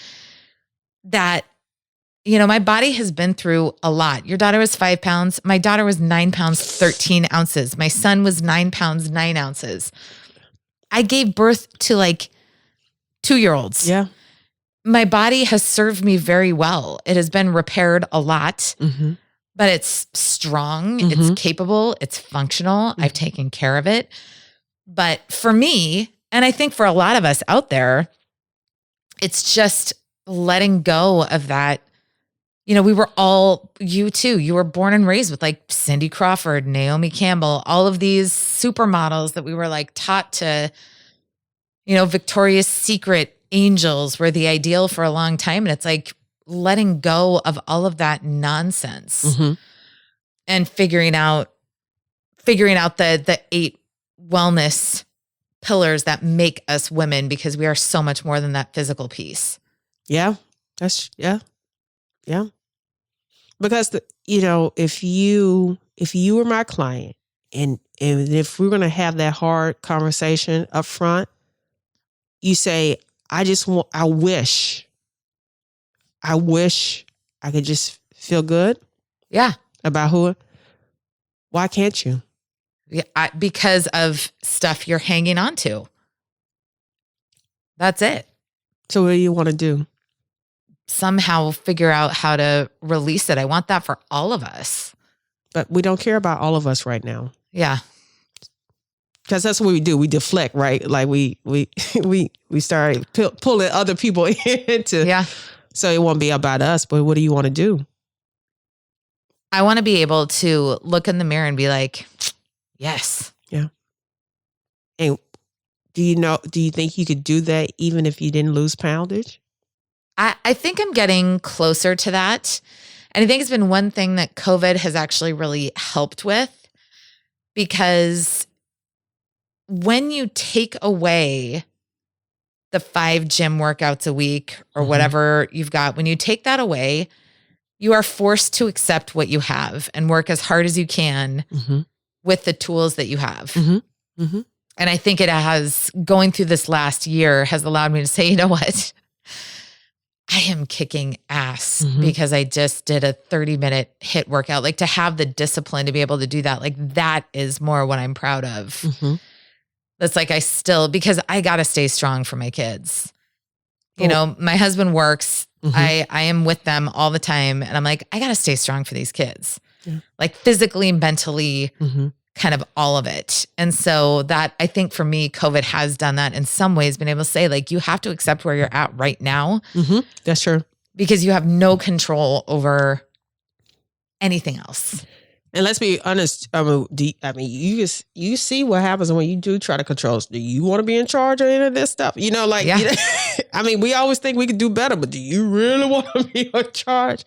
A: that, my body has been through a lot. Your daughter was 5 pounds. My daughter was 9 pounds, 13 ounces. My son was 9 pounds, 9 ounces. I gave birth to like 2-year-olds.
B: Yeah.
A: My body has served me very well. It has been repaired a lot, but it's strong, it's capable, it's functional. I've taken care of it. But for me, and I think for a lot of us out there, it's just letting go of that. We were all, you too, you were born and raised with like Cindy Crawford, Naomi Campbell, all of these supermodels that we were like taught to, Victoria's Secret angels were the ideal for a long time. And it's like letting go of all of that nonsense and figuring out the 8 wellness pillars that make us women, because we are so much more than that physical piece.
B: Yeah. Yeah. Because if you were my client and if we're going to have that hard conversation up front, you say, I wish I could just feel good.
A: Yeah.
B: About why can't you?
A: Yeah, because of stuff you're hanging on to. That's it.
B: So what do you want to do?
A: Somehow figure out how to release it. I want that for all of us.
B: But we don't care about all of us right now.
A: Yeah.
B: Because that's what we do. We deflect, right? Like we start pulling other people into.
A: Yeah.
B: So it won't be about us, but what do you want to do?
A: I want to be able to look in the mirror and be like, yes.
B: Yeah. And do you think you could do that even if you didn't lose poundage?
A: I think I'm getting closer to that. And I think it's been one thing that COVID has actually really helped with, because when you take away the 5 gym workouts a week or whatever you've got, when you take that away, you are forced to accept what you have and work as hard as you can with the tools that you have. And I think it has, going through this last year, has allowed me to say, you know what? I am kicking ass because I just did a 30-minute HIIT workout. Like, to have the discipline to be able to do that, like, that is more what I'm proud of. That's like, because I got to stay strong for my kids. My husband works. I am with them all the time. And I'm like, I got to stay strong for these kids, like physically, mentally, kind of all of it. And so that, I think for me, COVID has done that in some ways, been able to say, like, you have to accept where you're at right now.
B: That's true.
A: Because you have no control over anything else.
B: And let's be honest. You see what happens when you do try to control. Do you want to be in charge of any of this stuff? You know, like, we always think we could do better, but do you really want to be in charge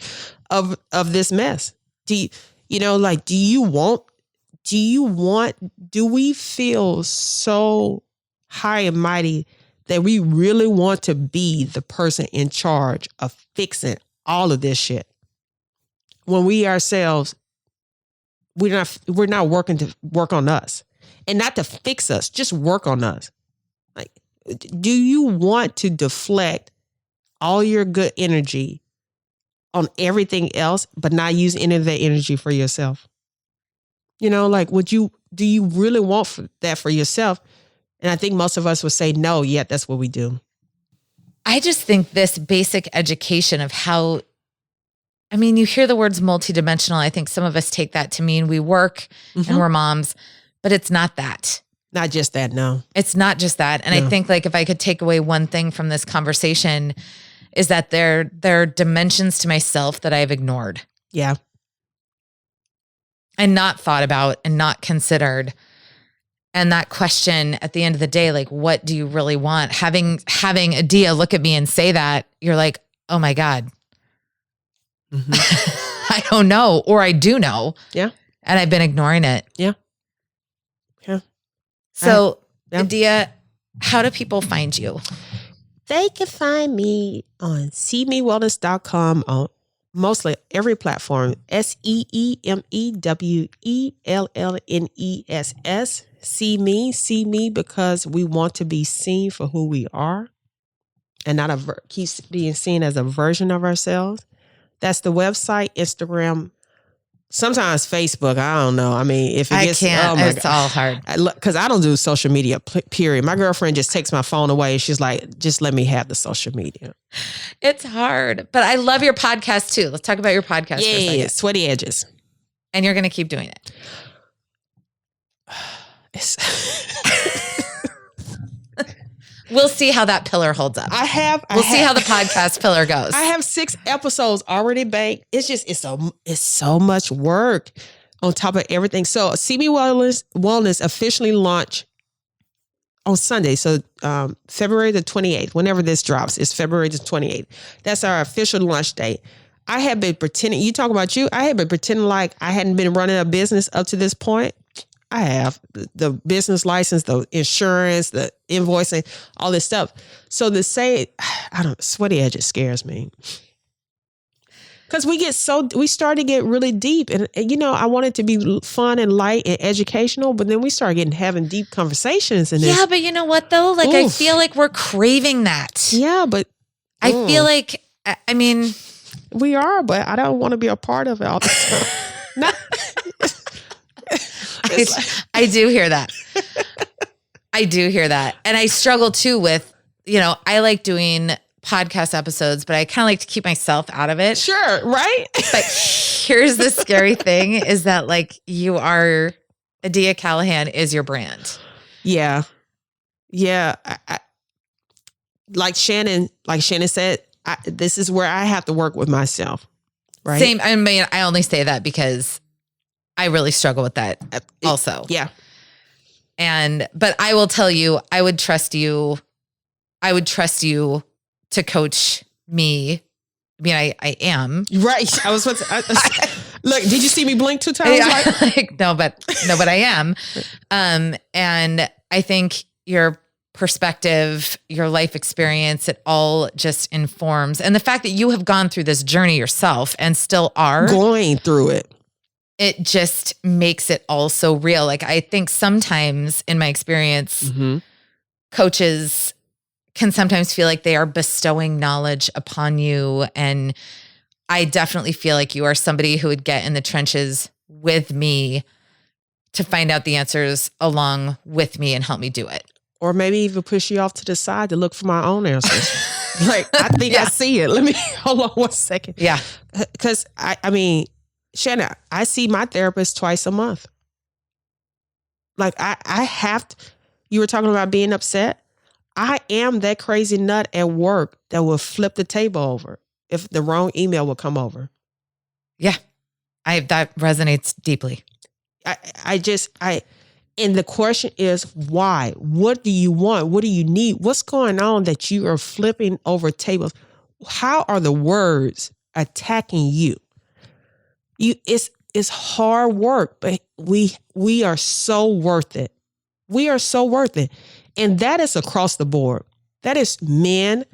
B: of this mess? Do we feel so high and mighty that we really want to be the person in charge of fixing all of this shit when we ourselves, we're not working to work on us, and not to fix us, just work on us? Like, do you want to deflect all your good energy on everything else, but not use any of that energy for yourself? You know, like, do you really want that for yourself? And I think most of us would say no, yet that's what we do.
A: I just think this basic education of how, you hear the words multidimensional. I think some of us take that to mean we work and we're moms, but it's not that.
B: Not just that, no.
A: It's not just that. And I think, like, if I could take away one thing from this conversation, is that there are dimensions to myself that I've ignored.
B: Yeah.
A: And not thought about and not considered. And that question at the end of the day, like, what do you really want? Having Adia look at me and say that, you're like, oh my God. I don't know. Or I do know.
B: Yeah.
A: And I've been ignoring it.
B: Yeah. Yeah.
A: So, Adia, how do people find you?
B: They can find me on seemewellness.com on mostly every platform. SeeMewellness. See me because we want to be seen for who we are, and not keep being seen as a version of ourselves. That's the website, Instagram, sometimes Facebook. I don't know. If it gets,
A: it's all hard.
B: Because I don't do social media, period. My girlfriend just takes my phone away. She's like, just let me have the social media.
A: It's hard, but I love your podcast too. Let's talk about your podcast.
B: Yeah, Sweaty Edges.
A: And you're going to keep doing it. We'll see how that pillar holds up. We'll see how the podcast pillar goes.
B: I have 6 episodes already banked. It's so much work on top of everything. So See Me Wellness officially launched on Sunday. So February the 28th, whenever this drops, it's February the 28th. That's our official launch date. I have been pretending, you talk about you, I have been pretending like I hadn't been running a business up to this point. I have the business license, the insurance, the invoicing, all this stuff. So to say, Sweaty Edges scares me. Because we start to get really deep. And I want it to be fun and light and educational, but then we start having deep conversations.
A: Yeah, but you know what though? Like, I feel like we're craving that.
B: Yeah, but
A: I feel like,
B: we are, but I don't want to be a part of it all the time.
A: I do hear that. I do hear that. And I struggle too with, I like doing podcast episodes, but I kind of like to keep myself out of it.
B: Sure, right?
A: But here's the scary thing is that, like, Adia Callahan is your brand.
B: Yeah. Yeah. Like Shannon said, this is where I have to work with myself. Right.
A: Same. I only say that because I really struggle with that also.
B: Yeah.
A: But I will tell you, I would trust you to coach me. I am.
B: Right. I was supposed to, look, did you see me blink 2 times?
A: Yeah, no, but I am. And I think your perspective, your life experience, it all just informs. And the fact that you have gone through this journey yourself and still are
B: going through it.
A: It just makes it all so real. Like, I think sometimes in my experience, coaches can sometimes feel like they are bestowing knowledge upon you. And I definitely feel like you are somebody who would get in the trenches with me to find out the answers along with me and help me do it.
B: Or maybe even push you off to the side to look for my own answers. Like, I think I see it. Let me, hold on 1 second.
A: Yeah.
B: Because Shannon, I see my therapist twice a month. Like, I have to, you were talking about being upset. I am that crazy nut at work that will flip the table over if the wrong email will come over.
A: Yeah. That resonates deeply.
B: And the question is, why? What do you want? What do you need? What's going on that you are flipping over tables? How are the words attacking you? It's hard work, but we are so worth it. We are so worth it. And that is across the board. That is men.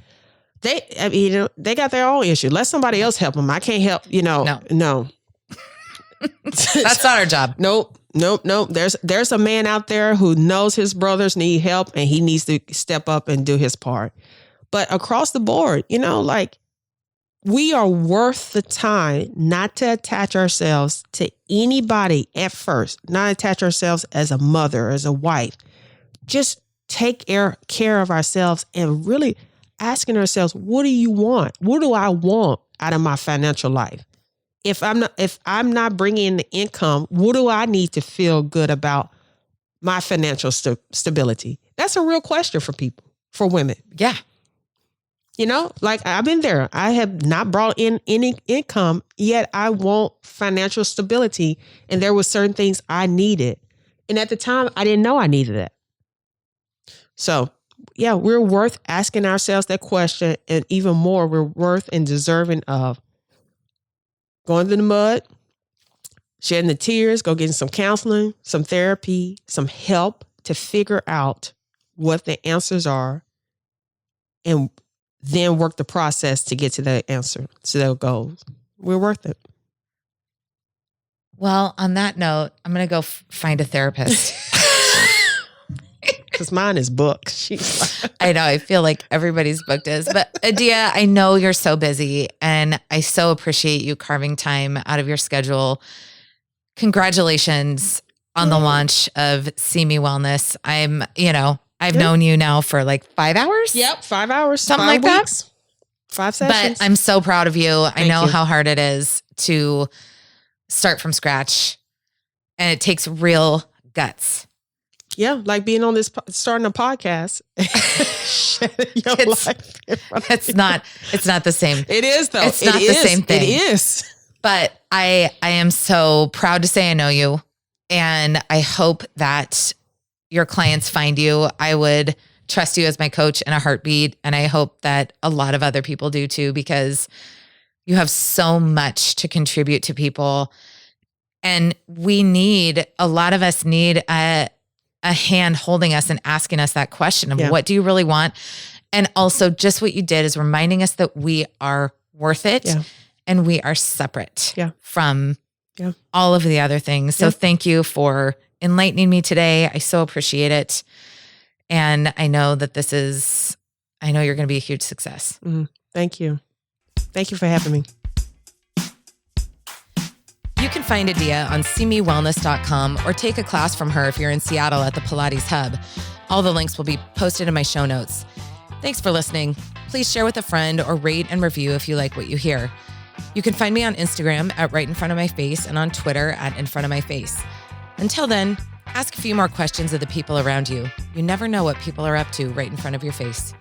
B: They got their own issue. Let somebody else help them. I can't help, No.
A: That's not our job.
B: Nope. There's a man out there who knows his brothers need help and he needs to step up and do his part. But across the board, we are worth the time not to attach ourselves to anybody at first, not attach ourselves as a mother, as a wife. Just take care of ourselves and really asking ourselves, what do you want? What do I want out of my financial life? If I'm not bringing in the income, what do I need to feel good about my financial stability? That's a real question for people, for women.
A: Yeah.
B: I've been there. I have not brought in any income, yet I want financial stability. And there were certain things I needed. And at the time, I didn't know I needed that. So, yeah, we're worth asking ourselves that question. And even more, we're worth and deserving of going through the mud, shedding the tears, go getting some counseling, some therapy, some help to figure out what the answers are, and then work the process to get to that answer, to those goals. We're worth it.
A: Well, on that note, I'm going to go find a therapist.
B: Because mine is booked.
A: I know. I feel like everybody's booked is. But Adia, I know you're so busy and I so appreciate you carving time out of your schedule. Congratulations on the launch of See Me Wellness. I've known you now for like 5 hours.
B: Yep, 5 hours.
A: Something
B: 5
A: like
B: weeks, that. 5 sessions.
A: But I'm so proud of you. I know
B: you.
A: how hard it is to start from scratch. And it takes real guts.
B: Yeah, like being on starting a podcast.
A: It's not the same.
B: It is though.
A: It's not the same thing.
B: It is.
A: But I am so proud to say I know you. And I hope that your clients find you. I would trust you as my coach in a heartbeat. And I hope that a lot of other people do too, because you have so much to contribute to people. And a lot of us need a hand holding us and asking us that question of what do you really want? And also just what you did is reminding us that we are worth it and we are separate from all of the other things. So thank you for enlightening me today. I so appreciate it. And I know that you're going to be a huge success.
B: Thank you. Thank you for having me.
A: You can find Adia on seemewellness.com or take a class from her if you're in Seattle at the Pilates Hub. All the links will be posted in my show notes. Thanks for listening. Please share with a friend or rate and review if you like what you hear. You can find me on Instagram at Right in Front of My Face and on Twitter at In Front of My Face. Until then, ask a few more questions of the people around you. You never know what people are up to right in front of your face.